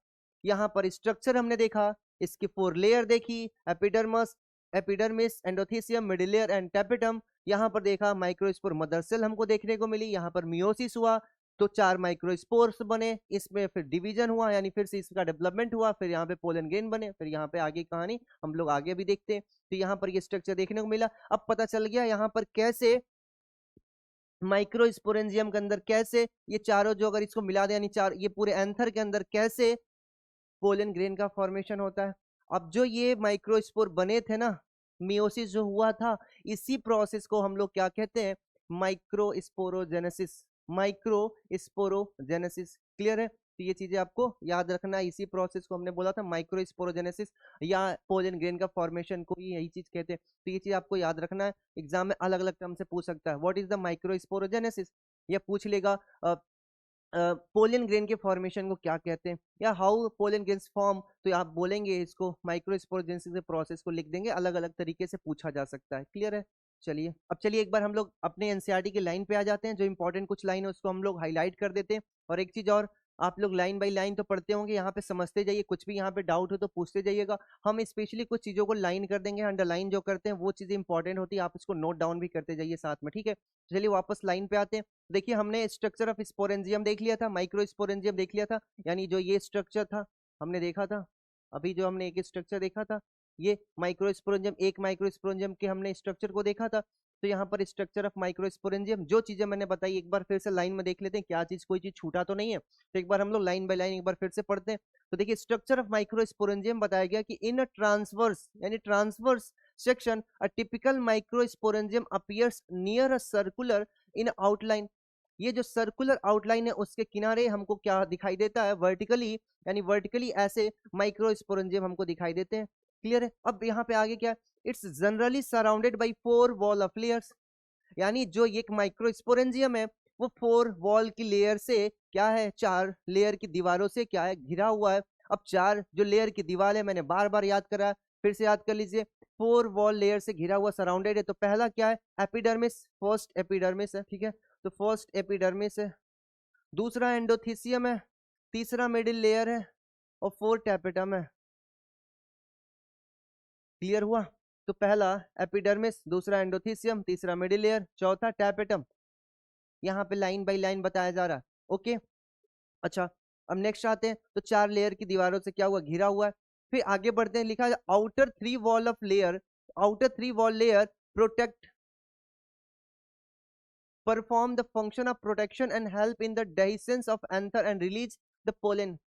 यहाँ पर स्ट्रक्चर हमने देखा, इसकी 4 लेयर देखी, epidermis, epidermis, endothecium, middle layer and tapetum. यहाँ पर देखा माइक्रोस्पोर मदर सेल हमको देखने को मिली, यहाँ पर मियोसिस हुआ तो 4 माइक्रोस्पोर्स बने, इसमें फिर डिवीजन हुआ यानी फिर से इसका डेवलपमेंट हुआ, फिर यहाँ पे पोलन ग्रेन बने, फिर यहाँ पे आगे कहानी हम लोग आगे भी देखते हैं। तो यहाँ पर ये स्ट्रक्चर देखने को मिला। अब पता चल गया यहाँ पर कैसे माइक्रोस्पोरेंजियम के अंदर कैसे ये चारों जो अगर इसको मिला दे यानी चार ये पूरे एंथर के अंदर कैसे पोलन ग्रेन का फॉर्मेशन होता है। अब जो ये माइक्रोस्पोर बने थे ना, मियोसिस जो हुआ था, इसी प्रोसेस को हम लोग क्या कहते हैं, माइक्रोस्पोरोजेनेसिस, माइक्रोस्पोरोजेनेसिस। क्लियर है। तो ये चीजें आपको याद रखना है, इसी प्रोसेस को हमने बोला था माइक्रोस्पोरोजेनेसिस या पोलन ग्रेन का फॉर्मेशन को ही यही चीज कहते हैं। तो ये चीज आपको याद रखना है, एग्जाम में अलग अलग टर्म से पूछ सकता है, व्हाट इज द माइक्रोस्पोरोजेनेसिस, या पूछ लेगा पोलन ग्रेन के फॉर्मेशन को क्या कहते हैं, या हाउ पोलन ग्रेन्स फॉर्म, तो आप बोलेंगे इसको माइक्रोस्पोरोजेनेसिस के प्रोसेस को लिख देंगे, अलग अलग तरीके से पूछा जा सकता है। क्लियर है। चलिए अब चलिए एक बार हम लोग अपने एनसीईआरटी की लाइन पे आ जाते हैं। जो इंपॉर्टेंट कुछ लाइन है उसको हम लोग हाईलाइट कर देते हैं। और एक चीज और, आप लोग लाइन बाय लाइन तो पढ़ते होंगे, यहाँ पे समझते जाइए, कुछ भी यहाँ पे डाउट हो तो पूछते जाइएगा। हम स्पेशली कुछ चीजों को लाइन कर देंगे, अंडरलाइन जो करते हैं वो चीजें इंपॉर्टेंट होती है, आप उसको नोट डाउन भी करते जाइए साथ में, ठीक है। चलिए वापस लाइन पे आते हैं। देखिए हमने स्ट्रक्चर ऑफ स्पोरेंजियम देख लिया था, माइक्रो स्पोरेंजियम देख लिया था, यानी जो ये स्ट्रक्चर था हमने देखा था। अभी जो हमने एक स्ट्रक्चर देखा था, ये माइक्रोस्पोरेंजियम, एक माइक्रोस्पोरेंजियम के हमने स्ट्रक्चर को देखा था। तो यहाँ पर स्ट्रक्चर ऑफ माइक्रोस्पोरेंजियम, जो चीजें मैंने बताई एक बार फिर से लाइन में देख लेते हैं, क्या चीज कोई चीज छूटा तो नहीं है। तो एक बार हम लोग लाइन बाय लाइन एक बार फिर से पढ़ते हैं। तो देखिए स्ट्रक्चर ऑफ माइक्रोस्पोरेंजियम बताया गया कि इन अ ट्रांसवर्स यानी transverse section a typical microsporangium appears near a circular in outline. ये जो सर्कुलर आउटलाइन है उसके किनारे हमको क्या दिखाई देता है, वर्टिकली, यानी वर्टिकली ऐसे माइक्रोस्पोरेंजियम हमको दिखाई देते हैं। क्लियर है। अब यहाँ पे आगे क्या, it's generally surrounded by 4 wall of layers, यानी जो ये एक माइक्रोस्पोरेंजियम है वो 4 वॉल की लेयर से क्या है, 4 लेयर की दीवारों से क्या है, घिरा हुआ है। अब 4 जो लेयर की दीवार है, मैंने बार बार याद करा, फिर से याद कर लीजिए, 4 वॉल लेयर से घिरा हुआ, सराउंडेड है। तो पहला क्या है, एपिडर्मिस, फर्स्ट एपिडर्मिस है, ठीक है। तो फर्स्ट एपिडर्मिस है, दूसरा एंडोथीसियम है, तीसरा मिडिल लेयर है, और फोर्थ टैपेटम है। क्लियर हुआ। तो पहला एपिडर्मिस, दूसरा एंडोथीसियम, तीसरा मिडिल लेयर, चौथा टैपेटम। यहाँ पे लाइन बाय लाइन बताया जा रहा है। ओके, अच्छा अब नेक्स्ट आते हैं। तो 4 लेयर की दीवारों से क्या हुआ, घिरा हुआ है। फिर आगे बढ़ते हैं, लिखा है outer 3 wall of layer, outer 3 wall layer protect, perform the function of protection and help in the dehiscence of anther and release the pollen.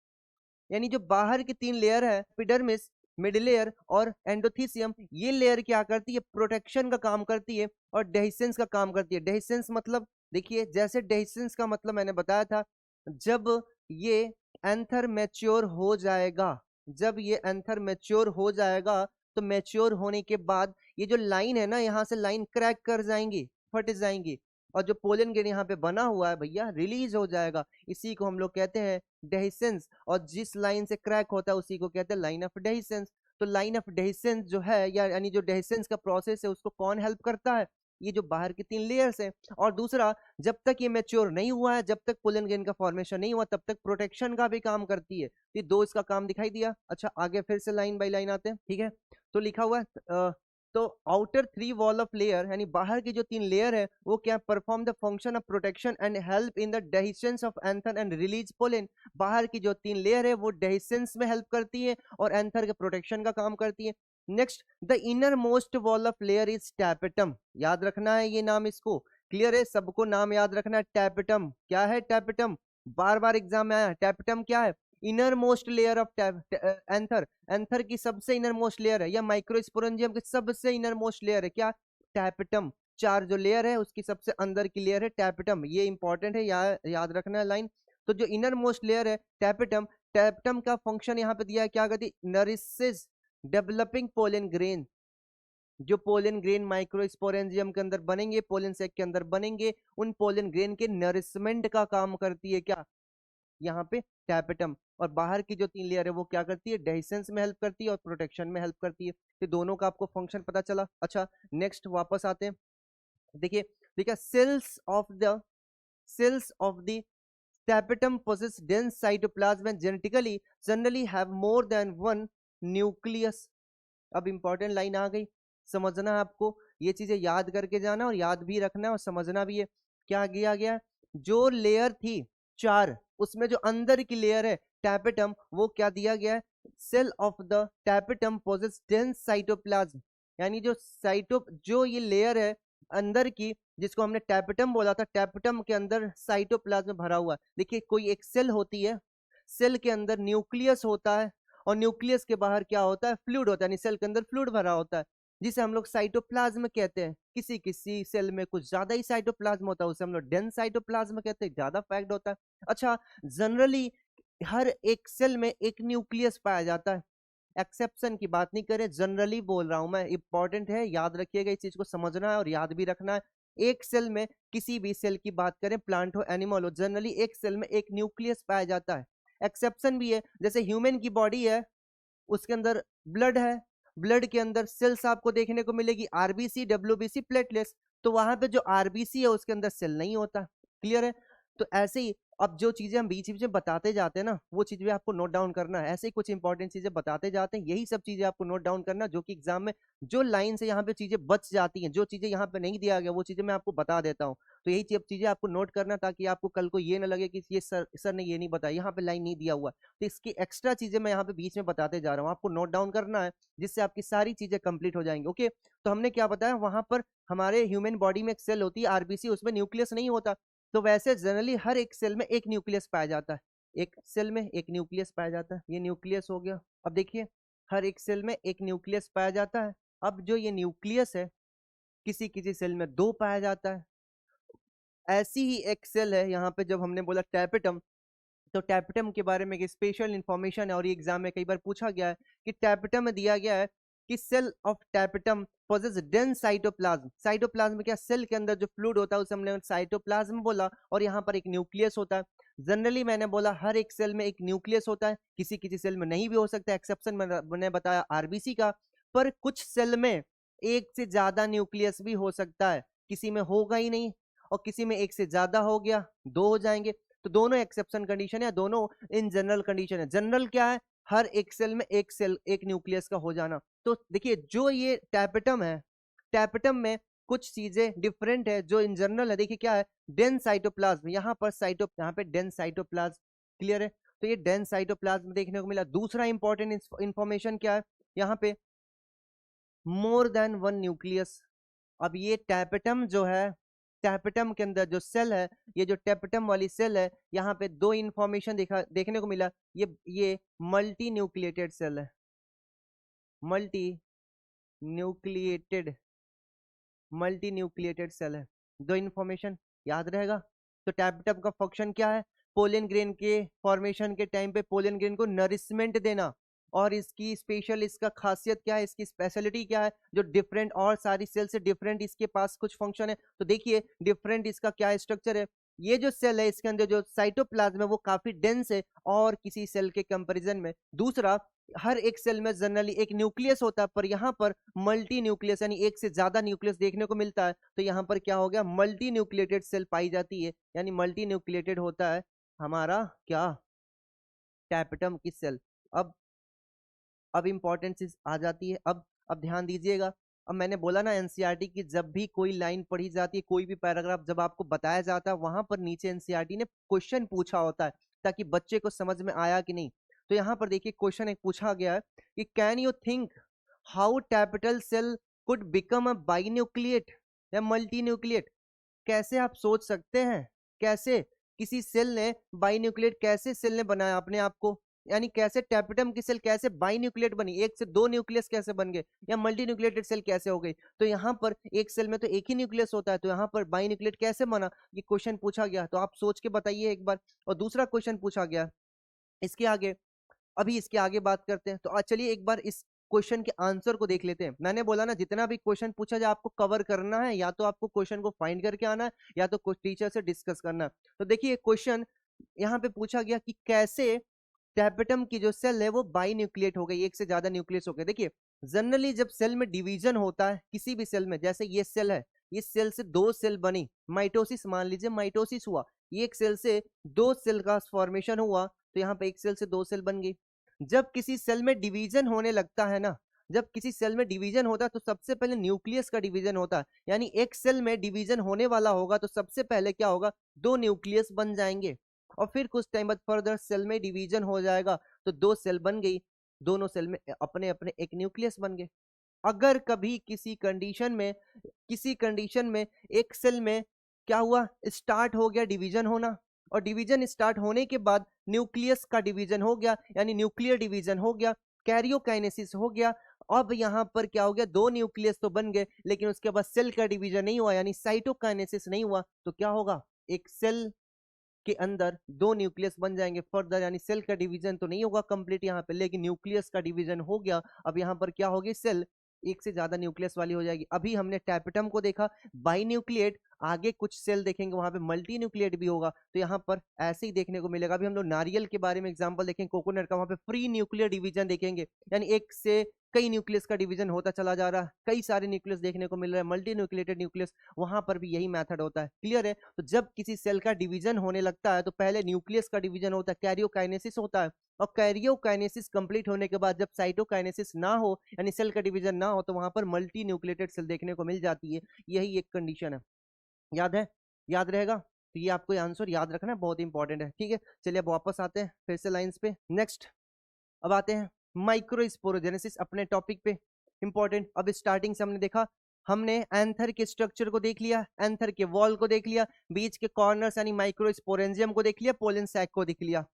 यानी जो बाहर की 3 लेयर है, एपिडर्मिस, मिडिल लेयर और एंडोथीसियम, ये लेयर क्या करती है, प्रोटेक्शन का काम करती है और डेhiscence का काम करती है। डेhiscence मतलब देखिए, जैसे डेhiscence का मतलब मैंने बताया था, जब ये एंथर मैच्योर हो जाएगा, जब ये एंथर मैच्योर हो जाएगा, तो मैच्योर होने के बाद ये जो लाइन है ना, यहाँ से लाइन क्रैक कर जाएंगी, फट जाएंगी, और जो पोलन ग्रेन यहाँ पे बना हुआ है भैया, रिलीज हो जाएगा। इसी को हम लोग कहते हैं डेhiscence। और जिस लाइन से क्रैक होता है उसी को कहते हैं लाइन ऑफ डेhiscence। तो लाइन ऑफ डेhiscence जो है, या यानी जो डेhiscence का प्रोसेस है, उसको कौन हेल्प करता है, ये जो बाहर की 3 लेयर्स है। और दूसरा, जब तक ये मैच्योर नहीं हुआ है, जब तक पोलन ग्रेन का फॉर्मेशन नहीं हुआ, तब तक प्रोटेक्शन का भी काम करती है। ये दो इसका काम दिखाई दिया। अच्छा आगे फिर से लाइन बाय लाइन आते हैं, ठीक है। तो लिखा हुआ है तो आउटर 3 वॉल ऑफ लेयर, यानी बाहर की जो 3 लेयर है, वो क्या, perform the function of protection and help in the dehiscence of anther and release pollen. बाहर की जो 3 लेयर है वो डेhiscence में हेल्प करती है और एंथर के प्रोटेक्शन का काम करती है। Next, the inner most wall of layer is tapetum. याद रखना है ये नाम, इसको क्लियर है, सबको नाम याद रखना है। टैपेटम क्या है, टैपेटम बार बार एग्जाम में आया। टैपेटम क्या है, inner most layer of anther, anther की सबसे इनर मोस्ट लेयर है, या माइक्रोस्पोरेंजियम की सबसे इनर मोस्ट लेयर है क्या, टैपेटम। 4 जो लेयर है उसकी सबसे अंदर की लेयर है टैपेटम। ये इंपॉर्टेंट है, याद रखना है लाइन। तो जो इनर मोस्ट लेयर है टैपेटम, टैपेटम का फंक्शन यहाँ पे दिया है, क्या करती है, नरिशेस डेवलपिंग पोलन ग्रेन। जो पोलन ग्रेन माइक्रोस्पोरेंजियम के अंदर बनेंगे, पोलन सेक के अंदर बनेंगे, उन पोलन ग्रेन के नरिशमेंट का काम करती है क्या, यहाँ पे टैपेटम। और बाहर की जो 3 लेयर है वो क्या करती है, डेhiscence में हेल्प करती है और प्रोटेक्शन में हेल्प करती है। तो दोनों का आपको फंक्शन पता चला। अच्छा नेक्स्ट वापस आते हैं। देखिए देखिए, cells of the tapetum possess dense cytoplasm and genetically generally have more than one nucleus। अब इंपॉर्टेंट लाइन आ गई, समझना है आपको, ये चीजें याद करके जाना और याद भी रखना है और समझना भी है। क्या किया गया, जो लेयर थी 4, उसमें जो अंदर की लेयर है टैपेटम, वो क्या दिया गया है, cell of the tapetum possess dense cytoplasm. यानी जो ये लेयर है अंदर की, जिसको हमने टैपेटम बोला था, टैपेटम के अंदर साइटोप्लाज्म भरा हुआ है। देखिए कोई एक सेल होती है, सेल के अंदर न्यूक्लियस होता है, और न्यूक्लियस के बाहर क्या होता है, फ्लूइड होता है, यानी सेल के अंदर फ्लूइड भरा होता है, जिसे हम लोग साइटोप्लाज्म कहते हैं। किसी किसी सेल में कुछ ज्यादा ही साइटोप्लाज्म होता है, उसे हम लोग डेंस साइटोप्लाज्म कहते हैं, ज्यादा पैक्ड होता है। अच्छा, जनरली हर एक सेल में एक न्यूक्लियस पाया जाता है, एक्सेप्शन की बात नहीं करें, जनरली बोल रहा हूं मैं, इंपॉर्टेंट है, याद रखिएगा, इस चीज को समझना है और याद भी रखना है। एक सेल में, किसी भी सेल की बात करें, प्लांट हो एनिमल हो, जनरली एक सेल में एक न्यूक्लियस पाया जाता है। एक्सेप्शन भी है, जैसे ह्यूमन की बॉडी है, उसके अंदर ब्लड है, ब्लड के अंदर सेल्स आपको देखने को मिलेगी आरबीसी, डब्ल्यूबीसी, प्लेटलेट्स। तो वहां पे जो आरबीसी है उसके अंदर सेल नहीं होता। क्लियर है? तो ऐसे ही अब जो चीजें हम बीच बीच में बताते जाते हैं ना, वो चीज भी आपको नोट डाउन करना है। ऐसे ही कुछ इंपॉर्टेंट चीजें बताते जाते हैं, यही सब चीजें आपको नोट डाउन करना, जो कि एग्जाम में जो लाइन से यहाँ पे चीजें बच जाती हैं, जो चीजें यहाँ पे नहीं दिया गया वो चीजें मैं आपको बता देता हूँ। तो यही चीजें आपको नोट करना, ताकि आपको कल को ये ना लगे कि ये सर ने ये नहीं बताया, यहाँ पे लाइन नहीं दिया हुआ। तो इसकी एक्स्ट्रा चीजें मैं यहाँ पे बीच में बताते जा रहा हूँ, आपको नोट डाउन करना है, जिससे आपकी सारी चीजें कंप्लीट हो जाएंगी। ओके, तो हमने क्या बताया, वहां पर हमारे ह्यूमन बॉडी में एक सेल होती है आरबीसी, उसमें न्यूक्लियस नहीं होता। तो वैसे जनरली हर एक सेल में एक न्यूक्लियस पाया जाता है, एक सेल में एक न्यूक्लियस पाया जाता है, ये न्यूक्लियस हो गया। अब देखिए, हर एक सेल में एक न्यूक्लियस पाया जाता है। अब जो ये न्यूक्लियस है, किसी किसी सेल में दो पाया जाता है। ऐसी ही एक सेल है यहाँ पे, जब हमने बोला टैपेटम, तो टैपेटम के बारे में एक स्पेशल इंफॉर्मेशन है, और ये एग्जाम में कई बार पूछा गया है कि टैपेटम में दिया गया है कि cell of tapetum possess dense cytoplasm. Cytoplasm में क्या, सेल के अंदर जो फ्लूइड होता है उसे हमने साइटोप्लाज्म बोला, और यहाँ पर एक न्यूक्लियस होता है। जनरली मैंने बोला हर एक सेल में एक न्यूक्लियस होता है, किसी किसी सेल में नहीं भी हो सकता, एक्सेप्शन मैंने बताया आरबीसी का। पर कुछ सेल में एक से ज्यादा न्यूक्लियस भी हो सकता है, किसी में होगा ही नहीं, और किसी में एक से ज्यादा हो गया, दो हो जाएंगे। तो दोनों एक्सेप्शन कंडीशन है, दोनों इन जनरल कंडीशन है। जनरल क्या है, हर एक सेल में एक सेल एक न्यूक्लियस का हो जाना। तो देखिए, जो ये टैपेटम है, टैपेटम में कुछ चीजें डिफरेंट है जो इन जनरल है। देखिए क्या है, डेंस साइटोप्लाज्म, यहाँ पर यहाँ पे डेंस साइटोप्लाज्म। क्लियर है? तो ये डेंस साइटोप्लाज्म देखने को मिला। दूसरा इंपॉर्टेंट इंफॉर्मेशन क्या है, यहाँ पे मोर देन वन न्यूक्लियस। अब ये टैपेटम जो है, टैपेटम के अंदर जो सेल है, ये जो टैपेटम वाली सेल है, यहाँ पे दो इंफॉर्मेशन देखने को मिला। ये मल्टी न्यूक्लिएटेड सेल है, multinucleated, multinucleated cell है। दो इंफॉर्मेशन याद रहेगा। तो टैपेटम का फंक्शन क्या है, पोलन ग्रेन के फॉर्मेशन के टाइम पे पोलन ग्रेन को नरिशमेंट देना। और इसकी स्पेशल, इसका खासियत क्या है, इसकी स्पेशलिटी क्या है, जो डिफरेंट और सारी सेल से डिफरेंट इसके पास कुछ फंक्शन है। तो देखिए डिफरेंट इसका क्या स्ट्रक्चर है। ये जो सेल है इसके अंदर जो साइटोप्लाज्म है वो काफी डेंस है और किसी सेल के कंपैरिजन में। दूसरा, हर एक सेल में जनरली एक न्यूक्लियस होता है, पर यहाँ पर मल्टी न्यूक्लियस यानी एक से ज्यादा न्यूक्लियस देखने को मिलता है। तो यहाँ पर क्या हो गया, मल्टी न्यूक्लिएटेड सेल पाई जाती है, यानी मल्टी न्यूक्लिएटेड होता है हमारा क्या, टैपेटम की सेल। अब अब इंपॉर्टेंट चीज आ जाती है। अब ध्यान दीजिएगा। अब मैंने बोला ना, एनसीईआरटी की जब भी कोई लाइन पढ़ी जाती है, कोई भी पैराग्राफ जब आपको बताया जाता है, वहां पर नीचे एनसीईआरटी ने क्वेश्चन पूछा होता है, ताकि बच्चे को समझ में आया कि नहीं। तो यहाँ पर देखिए क्वेश्चन एक पूछा गया है कि can you think how tapetal cell could become a binucleate या मल्टी न्यूक्लिएट। कैसे आप सोच सकते हैं, कैसे किसी सेल ने बाइन्यूक्लिएट, कैसे सेल ने बनाया अपने आप को, यानी कैसे टैपेटम की सेल कैसे बाइन्यूक्लिएट बनी, एक से दो न्यूक्लियस कैसे बन गए, या मल्टी न्यूक्लिएटेड सेल कैसे हो गई। तो यहाँ पर एक सेल में तो एक ही न्यूक्लियस होता है, तो यहाँ पर बाइन्यूक्लिएट कैसे बना, ये क्वेश्चन पूछा गया। तो आप सोच के बताइए एक बार। और दूसरा क्वेश्चन पूछा गया इसके आगे, अभी इसके आगे बात करते हैं। तो आज चलिए एक बार इस क्वेश्चन के आंसर को देख लेते हैं। मैंने बोला ना, जितना भी क्वेश्चन पूछा जाए आपको कवर करना है, या तो आपको क्वेश्चन को फाइंड करके आना है, या तो कुछ टीचर से डिस्कस करना है। तो देखिए क्वेश्चन यहाँ पे पूछा गया कि कैसे टैपेटम की जो सेल है वो बाई न्यूक्लिएट हो गई, एक से ज्यादा न्यूक्लियस हो गए। देखिए जनरली जब सेल में डिवीजन होता है, किसी भी सेल में, जैसे ये सेल है, इस सेल से दो सेल बनी, माइटोसिस मान लीजिए, माइटोसिस हुआ, ये एक सेल से दो सेल का फॉर्मेशन हुआ, तो यहाँ पे एक सेल से दो सेल बन गई। जब किसी सेल में डिवीजन होने लगता है ना, जब किसी सेल में डिवीजन होता है तो सबसे पहले न्यूक्लियस का डिवीजन होता है, यानी एक सेल में डिवीजन होने वाला होगा तो सबसे पहले क्या होगा, दो न्यूक्लियस बन जाएंगे, और फिर कुछ टाइम बाद फर्दर सेल में डिवीजन हो जाएगा, तो दो सेल बन गई, दोनों सेल में अपने अपने एक न्यूक्लियस बन गए। अगर कभी किसी कंडीशन में एक सेल में क्या हुआ, स्टार्ट हो गया डिवीजन होना, और डिवीजन स्टार्ट होने के बाद न्यूक्लियस का डिवीजन हो गया, यानी न्यूक्लियर डिवीजन हो गया, कैरियोकाइनेसिस हो गया। अब यहाँ पर क्या हो गया, दो न्यूक्लियस तो बन गए, लेकिन उसके बाद सेल का डिवीजन नहीं हुआ, यानी साइटोकाइनेसिस नहीं हुआ। तो क्या होगा, एक सेल के अंदर दो न्यूक्लियस बन जाएंगे फर्दर, यानी सेल का डिवीजन तो नहीं होगा कंप्लीट यहाँ पे, लेकिन न्यूक्लियस का डिवीजन हो गया। अब यहाँ पर क्या होगी, सेल एक से ज्यादा न्यूक्लियस वाली हो जाएगी। अभी हमने टैपेटम को देखा बाई न्यूक्लिएट, आगे कुछ सेल देखेंगे वहां पे मल्टी न्यूक्लिएट भी होगा, तो यहाँ पर ऐसे ही देखने को मिलेगा। अभी हम लोग नारियल के बारे में एग्जांपल देखेंगे, कोकोनट का, वहां पे फ्री न्यूक्लियर डिवीजन देखेंगे, यानी एक से कई न्यूक्लियस का डिवीजन होता चला जा रहा है, कई सारे न्यूक्लियस देखने को मिल रहा है, मल्टी न्यूक्लिएटेड न्यूक्लियस, वहां पर भी यही मेथड होता है। क्लियर है? तो जब किसी सेल का डिवीजन होने लगता है तो पहले न्यूक्लियस का डिवीजन होता है, कैरियोकाइनेसिस होता है, और कैरियोकाइनेसिस कंप्लीट होने के बाद जब साइटोकाइनेसिस ना हो यानी सेल का डिवीजन ना हो तो वहां पर मल्टी न्यूक्लिएटेड सेल देखने को मिल जाती है। यही एक कंडीशन है। याद है? याद रहेगा? तो ये आपको आंसर याद रखना बहुत इंपॉर्टेंट है। ठीक है, चलिए अब वापस आते हैं फिर से लाइंस पे। नेक्स्ट अब आते हैं माइक्रोस्पोरोजेनेसिस अपने टॉपिक पे, इंपॉर्टेंट। अब स्टार्टिंग से हमने देखा, हमने एंथर के स्ट्रक्चर को देख लिया, एंथर के वॉल को देख लिया, बीच के कॉर्नर्स यानी माइक्रोस्पोरेंजियम को देख लिया, पोलन सैक को देख लिया।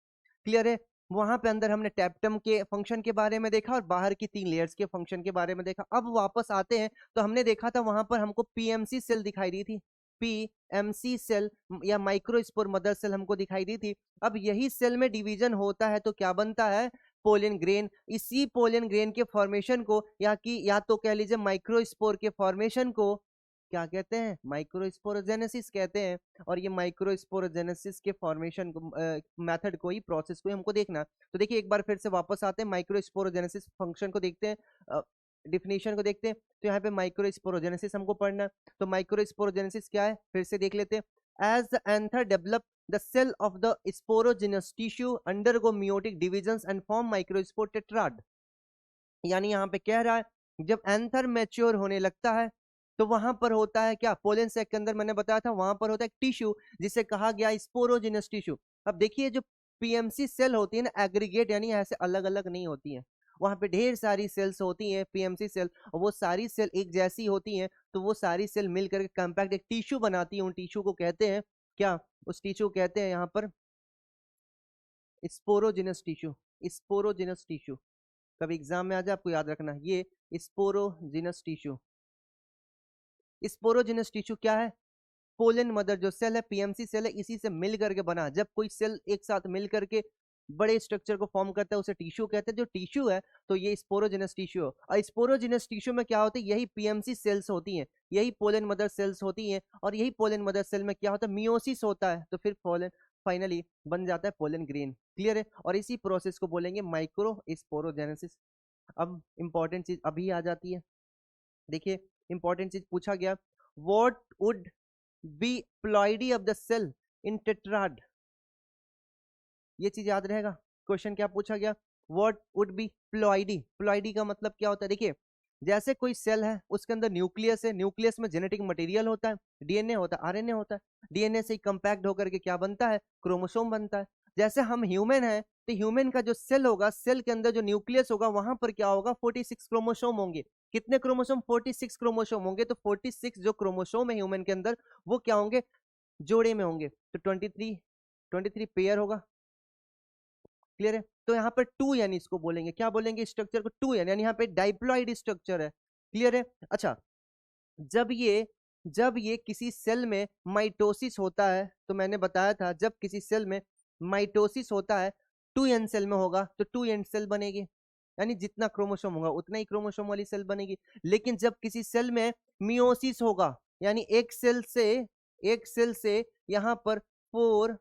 क्लियर है? वहां पे अंदर हमने टैप्टम के फंक्शन के बारे में देखा और बाहर की 3 लेयर्स के फंक्शन के बारे में देखा। अब वापस आते हैं तो हमने देखा था वहां पर हमको पीएमसी सेल दिखाई दी थी, पीएमसी सेल या माइक्रोस्पोर मदर सेल हमको दिखाई दी थी। अब यही सेल में डिवीजन होता है तो क्या बनता है? Pollen grain. इसी पोलन ग्रेन के फॉर्मेशन को या तो कह लीजिए माइक्रोस्पोर के फॉर्मेशन को क्या कहते हैं? माइक्रोस्पोरोजेनेसिस कहते हैं। और ये माइक्रोस्पोरोजेनेसिस के फॉर्मेशन को मेथड को ही, प्रोसेस को ही हमको देखना। तो देखिए एक बार फिर से वापस आते हैं, माइक्रोस्पोरोजेनेसिस फंक्शन को देखते हैं, डिफिनेशन को देखते हैं। तो यहाँ पे माइक्रोस्पोरोजेनेसिस हमको पढ़ना है। तो माइक्रोस्पोरोजेनेसिस क्या है फिर से देख लेते हैं। As the anther develop the cell of the sporogenous tissue undergo meiotic divisions and form microspore tetrad। यानी यहाँ पे कह रहा है जब एंथर मैच्योर होने लगता है तो वहां पर होता है क्या? पोलन सैक के अंदर मैंने बताया था वहां पर होता है टिश्यू जिसे कहा गया स्पोरोजिनस टिश्यू। अब देखिए जो पीएमसी सेल होती है ना, एग्रीगेट यानी ऐसे अलग अलग नहीं होती है, वहां पे ढेर सारी सेल्स होती हैं पीएमसी सेल, और वो सारी सेल एक जैसी होती हैं, तो वो सारी सेल मिलकर के कॉम्पैक्ट एक टिश्यू बनाती है। उन टिश्यू को कहते हैं क्या? उस टिश्यू कहते हैं यहाँ पर स्पोरोजिनस टिश्यू। स्पोरोजिनस टिश्यू कभी एग्जाम में आ जाए आपको याद रखना, ये स्पोरोजिनस टिश्यू। स्पोरोजिनस टिश्यू क्या है? पोलन मदर जो सेल है, पीएमसी सेल है, इसी से मिल करके बना। जब कोई सेल एक साथ मिल करके बड़े स्ट्रक्चर को फॉर्म करता है उसे टिश्यू कहते हैं। जो टिश्यू है तो ये स्पोरोजिनस टिश्यू है। और स्पोरोजिनस टिश्यू में क्या होता है? यही पीएमसी सेल्स होती हैं, यही पोलन मदर सेल्स होती हैं, और यही पोलन मदर सेल में क्या होता है? मियोसिस होता है, तो फिर पोलन फाइनली बन जाता है पोलन ग्रेन। क्लियर है? और इसी प्रोसेस को बोलेंगे माइक्रो स्पोरोजेनेसिस। अब इंपॉर्टेंट चीज अभी आ जाती है, देखिए इंपॉर्टेंट चीज पूछा गया, what would be ploidy of the cell in tetrad. ये चीज याद रहेगा। क्वेश्चन क्या पूछा गया? What would be ploidy. Ploidy का मतलब क्या होता है? देखिए जैसे कोई सेल है उसके अंदर न्यूक्लियस है, न्यूक्लियस में जेनेटिक मटेरियल होता है, डीएनए होता है, आरएनए होता है, डीएनए से कंपैक्ट होकर के क्या बनता है? क्रोमोसोम बनता है। जैसे हम ह्यूमन है तो ह्यूमन का जो सेल होगा, सेल के अंदर जो न्यूक्लियस होगा वहां पर क्या होगा? 46 क्रोमोसोम होंगे। कितने क्रोमोसोम? 46 क्रोमोसोम होंगे। तो 46 जो क्रोमोसोम है ह्यूमन के अंदर वो क्या होंगे? जोड़े में होंगे, तो 23 पेयर होगा। क्लियर है? तो यहाँ पर 2n इसको बोलेंगे, क्या बोलेंगे? स्ट्रक्चर को 2n, यानी यहाँ पे डाइप्लॉइड स्ट्रक्चर है। क्लियर है? अच्छा, जब ये किसी सेल में माइटोसिस होता है, तो मैंने बताया था जब किसी सेल में माइटोसिस होता है 2n सेल में होगा तो 2n सेल बनेगी, यानी जितना क्रोमोसोम होगा उतना ही क्रोमोसोम वाली सेल बनेगी। लेकिन जब किसी सेल में मियोसिस होगा, यानी एक सेल से यहाँ पर फोर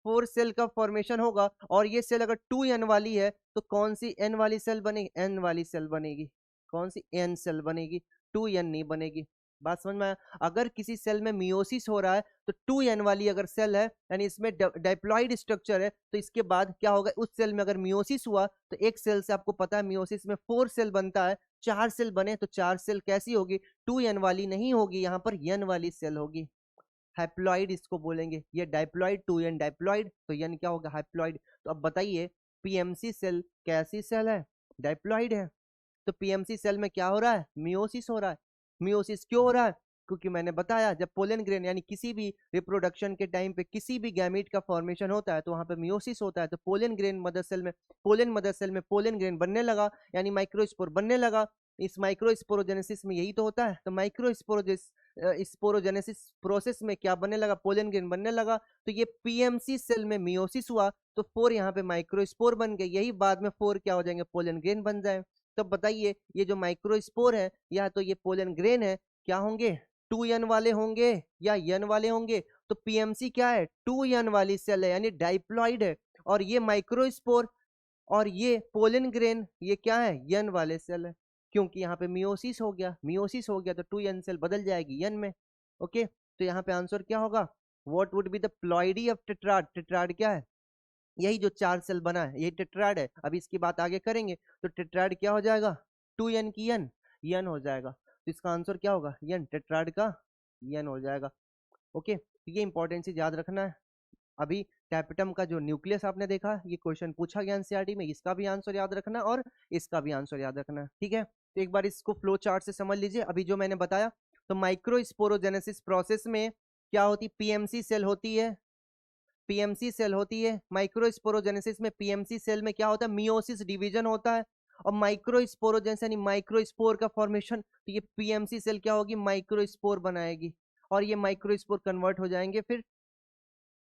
फोर सेल का फॉर्मेशन होगा, और ये सेल अगर 2n वाली है तो कौन सी n वाली सेल बनेगी? n वाली सेल बनेगी। कौन सी? n सेल बनेगी, 2n नहीं बनेगी। बात समझ में आया? अगर किसी सेल में मियोसिस हो रहा है तो 2n वाली अगर सेल है यानी इसमें डाइप्लॉइड स्ट्रक्चर है, तो इसके बाद क्या होगा? उस सेल में अगर मियोसिस हुआ तो एक सेल से आपको पता है मियोसिस में 4 सेल बनता है, 4 सेल बने तो 4 सेल कैसी होगी? 2n वाली नहीं होगी, यहाँ पर n वाली सेल होगी। हैप्लॉइड इसको बोलेंगे। ये डाइप्लॉइड, 2n डाइप्लॉइड, तो n क्या होगा? हैप्लॉइड। तो अब बताइए पीएमसी सेल कैसी सेल है? डाइप्लॉइड है। तो पीएमसी सेल में क्या हो रहा है? मियोसिस हो रहा है। मियोसिस क्यों हो रहा है? क्योंकि मैंने बताया जब पोलन ग्रेन यानी किसी भी रिप्रोडक्शन के टाइम पे किसी भी गैमीट का फॉर्मेशन होता है तो वहां पे मियोसिस होता है। तो पोलन ग्रेन मदर सेल में, पोलन मदर सेल में पोलन ग्रेन बनने लगा, यानी माइक्रोस्पोर बनने लगा। इस माइक्रोस्पोरोजेनेसिस में यही तो होता है। तो स्पोरोजेनेसिस प्रोसेस में क्या बनने लगा? पोलन ग्रेन बनने लगा। तो ये पीएमसी सेल में मियोसिस हुआ तो 4 यहाँ पे माइक्रोस्पोर बन गए, यही बाद में 4 क्या हो जाएंगे? पोलन ग्रेन बन जाए। तो बताइए ये जो माइक्रोस्पोर है या तो ये पोलन ग्रेन है क्या होंगे? 2n वाले होंगे या n वाले होंगे? तो पीएमसी क्या है? 2n वाली सेल है, यानी डाइप्लॉइड है। और ये माइक्रोस्पोर और ये पोलन ग्रेन, ये क्या है? n वाले सेल है, क्योंकि यहाँ पे मियोसिस हो गया, मियोसिस हो गया तो 2n सेल बदल जाएगी n में। ओके, तो यहाँ पे आंसर क्या होगा? What would be the ploidy of tetrad? Tetrad क्या है? यही जो 4 सेल बना है, यही टेट्राड है। अभी इसकी बात आगे करेंगे। तो टेट्राड क्या हो जाएगा? 2n की n, n हो जाएगा। तो इसका आंसर क्या होगा? n, टेट्राड का n हो जाएगा। ओके, तो ये इंपॉर्टेंट चीज याद रखना है। अभी टैपेटम का जो न्यूक्लियस आपने देखा, ये क्वेश्चन पूछा गया एनसीईआरटी में, इसका भी आंसर याद रखना और इसका भी आंसर याद रखना, ठीक है? तो एक बार इसको फ्लो चार्ट से समझ लीजिए। अभी जो मैंने बताया, तो माइक्रोस्पोरोजेनेसिस प्रोसेस में क्या होती? पीएमसी सेल होती है, पीएमसी सेल होती है। माइक्रोस्पोरोजेनेसिस में पीएमसी सेल में क्या होता है? मियोसिस डिवीजन होता है। और माइक्रोस्पोरोजेनेसिस यानी माइक्रोस्पोर का फॉर्मेशन, तो ये पीएमसी सेल क्या होगी? माइक्रोस्पोर बनाएगी, और ये माइक्रोस्पोर कन्वर्ट हो जाएंगे फिर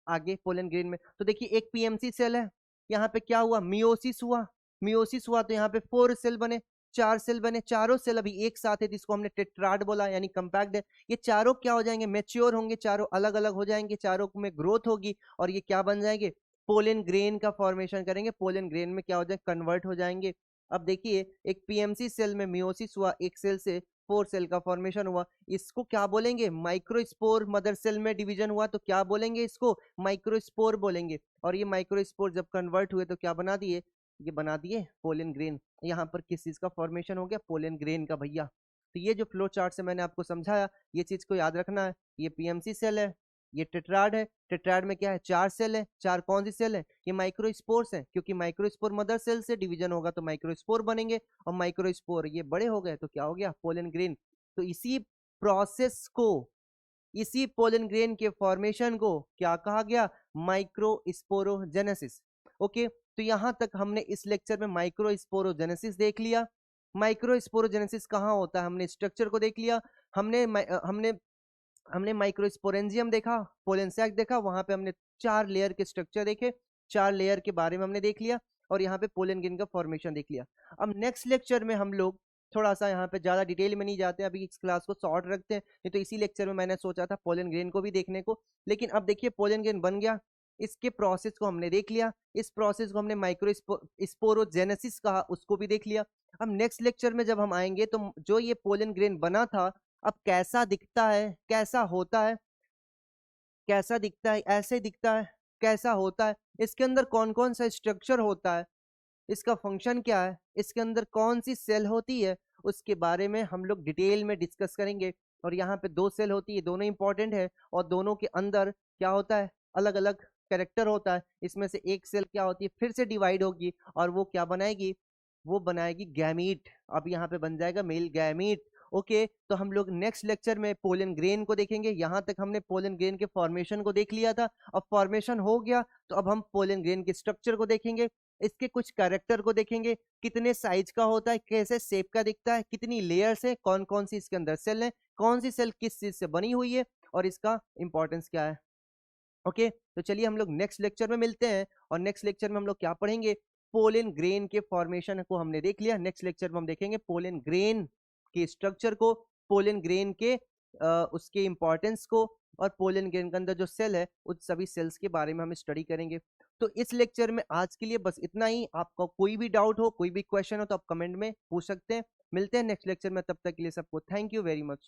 आगे पोलन ग्रेन में। तो देखिए एक पीएमसी सेल है, यहाँ पे क्या हुआ? मियोसिस हुआ, मियोसिस हुआ तो यहाँ पे 4 सेल बने, 4 सेल बने, चारों सेल अभी एक साथ है, जिसको हमने टेट्राड बोला, यानी कंपैक्ट है। ये चारों क्या हो जाएंगे? मैच्योर होंगे, चारों अलग अलग हो जाएंगे, चारों में ग्रोथ होगी और ये क्या बन जाएंगे? पोलन ग्रेन का फॉर्मेशन करेंगे। पोलन ग्रेन में क्या हो जाए? कन्वर्ट हो जाएंगे। अब देखिए एक पीएमसी सेल में मियोसिस हुआ, एक सेल से 4 सेल का फॉर्मेशन हुआ, इसको क्या बोलेंगे? माइक्रोस्पोर। मदर सेल में डिवीजन हुआ तो क्या बोलेंगे? इसको माइक्रोस्पोर बोलेंगे। और ये माइक्रोस्पोर जब कन्वर्ट हुए तो क्या बना दिए? ये बना दिए पोलन ग्रेन। यहाँ पर किस चीज का फॉर्मेशन हो गया? पोलन ग्रेन का भैया। तो ये जो फ्लो चार्ट से मैंने आपको समझाया, ये चीज को याद रखना है। ये पीएमसी सेल है, ये टेट्राड है। टेट्राड में क्या है? 4 सेल है। 4 कौन सी सेल है? ये माइक्रोस्पोर्स है, क्योंकि माइक्रोस्पोर मदर सेल से डिवीजन होगा तो माइक्रोस्पोर बनेंगे, और माइक्रोस्पोर ये बड़े हो गए तो क्या हो गया? Pollen grain. तो इसी प्रोसेस को, इसी पोलन ग्रेन के फॉर्मेशन को क्या कहा गया? माइक्रोस्पोरोजेनेसिस। ओके, तो यहां तक हमने इस लेक्चर में माइक्रोस्पोरोजेनेसिस देख लिया। माइक्रोस्पोरोजेनेसिस कहाँ होता है? हमने स्ट्रक्चर को देख लिया। हमने हमने हमने माइक्रोस्पोरेंजियम देखा, पोलन सैक देखा, वहां पे हमने 4 लेयर के स्ट्रक्चर देखे, 4 लेयर के बारे में हमने देख लिया, और यहाँ पे पोलन ग्रेन का फॉर्मेशन देख लिया। अब नेक्स्ट लेक्चर में हम लोग थोड़ा सा यहाँ पे ज्यादा डिटेल में नहीं जाते, अभी इस क्लास को शॉर्ट रखते हैं। नहीं तो इसी लेक्चर में मैंने सोचा था पोलन ग्रेन को भी देखने को, लेकिन अब देखिए पोलन ग्रेन बन गया, इसके प्रोसेस को हमने देख लिया, इस प्रोसेस को हमने माइक्रोस्पोरोजेनेसिस कहा, उसको भी देख लिया। अब नेक्स्ट लेक्चर में जब हम आएंगे तो जो ये पोलन ग्रेन बना था, अब कैसा दिखता है, कैसा होता है, कैसा दिखता है, ऐसे दिखता है, कैसा होता है, इसके अंदर कौन कौन सा स्ट्रक्चर होता है, इसका फंक्शन क्या है, इसके अंदर कौन सी सेल होती है, उसके बारे में हम लोग डिटेल में डिस्कस करेंगे। और यहाँ पे 2 सेल होती है, दोनों इंपॉर्टेंट है, और दोनों के अंदर क्या होता है? अलग अलग कैरेक्टर होता है। इसमें से एक सेल क्या होती है? फिर से डिवाइड होगी, और वो क्या बनाएगी? वो बनाएगी गैमीट। अब यहाँ पे बन जाएगा मेल गैमीट। ओके, तो हम लोग नेक्स्ट लेक्चर में पोलन ग्रेन को देखेंगे। यहाँ तक हमने पोलन ग्रेन के फॉर्मेशन को देख लिया था। अब फॉर्मेशन हो गया तो अब हम पोलन ग्रेन के स्ट्रक्चर को देखेंगे, इसके कुछ कैरेक्टर को देखेंगे, कितने साइज का होता है, कैसे शेप का दिखता है, कितनी लेयर्स है, कौन कौन सी इसके अंदर सेल है, कौन सी सेल किस चीज से बनी हुई है, और इसका इंपॉर्टेंस क्या है। ओके, तो चलिए हम लोग नेक्स्ट लेक्चर में मिलते हैं, और नेक्स्ट लेक्चर में हम लोग क्या पढ़ेंगे? पोलन ग्रेन के फॉर्मेशन को हमने देख लिया, नेक्स्ट लेक्चर में हम देखेंगे पोलन ग्रेन के स्ट्रक्चर को, पोलन ग्रेन के उसके इंपॉर्टेंस को, और पोलन ग्रेन के अंदर जो सेल है उन सभी सेल्स के बारे में हम स्टडी करेंगे। तो इस लेक्चर में आज के लिए बस इतना ही। आपको कोई भी डाउट हो, कोई भी क्वेश्चन हो तो आप कमेंट में पूछ सकते हैं। मिलते हैं नेक्स्ट लेक्चर में, तब तक के लिए सबको थैंक यू वेरी मच।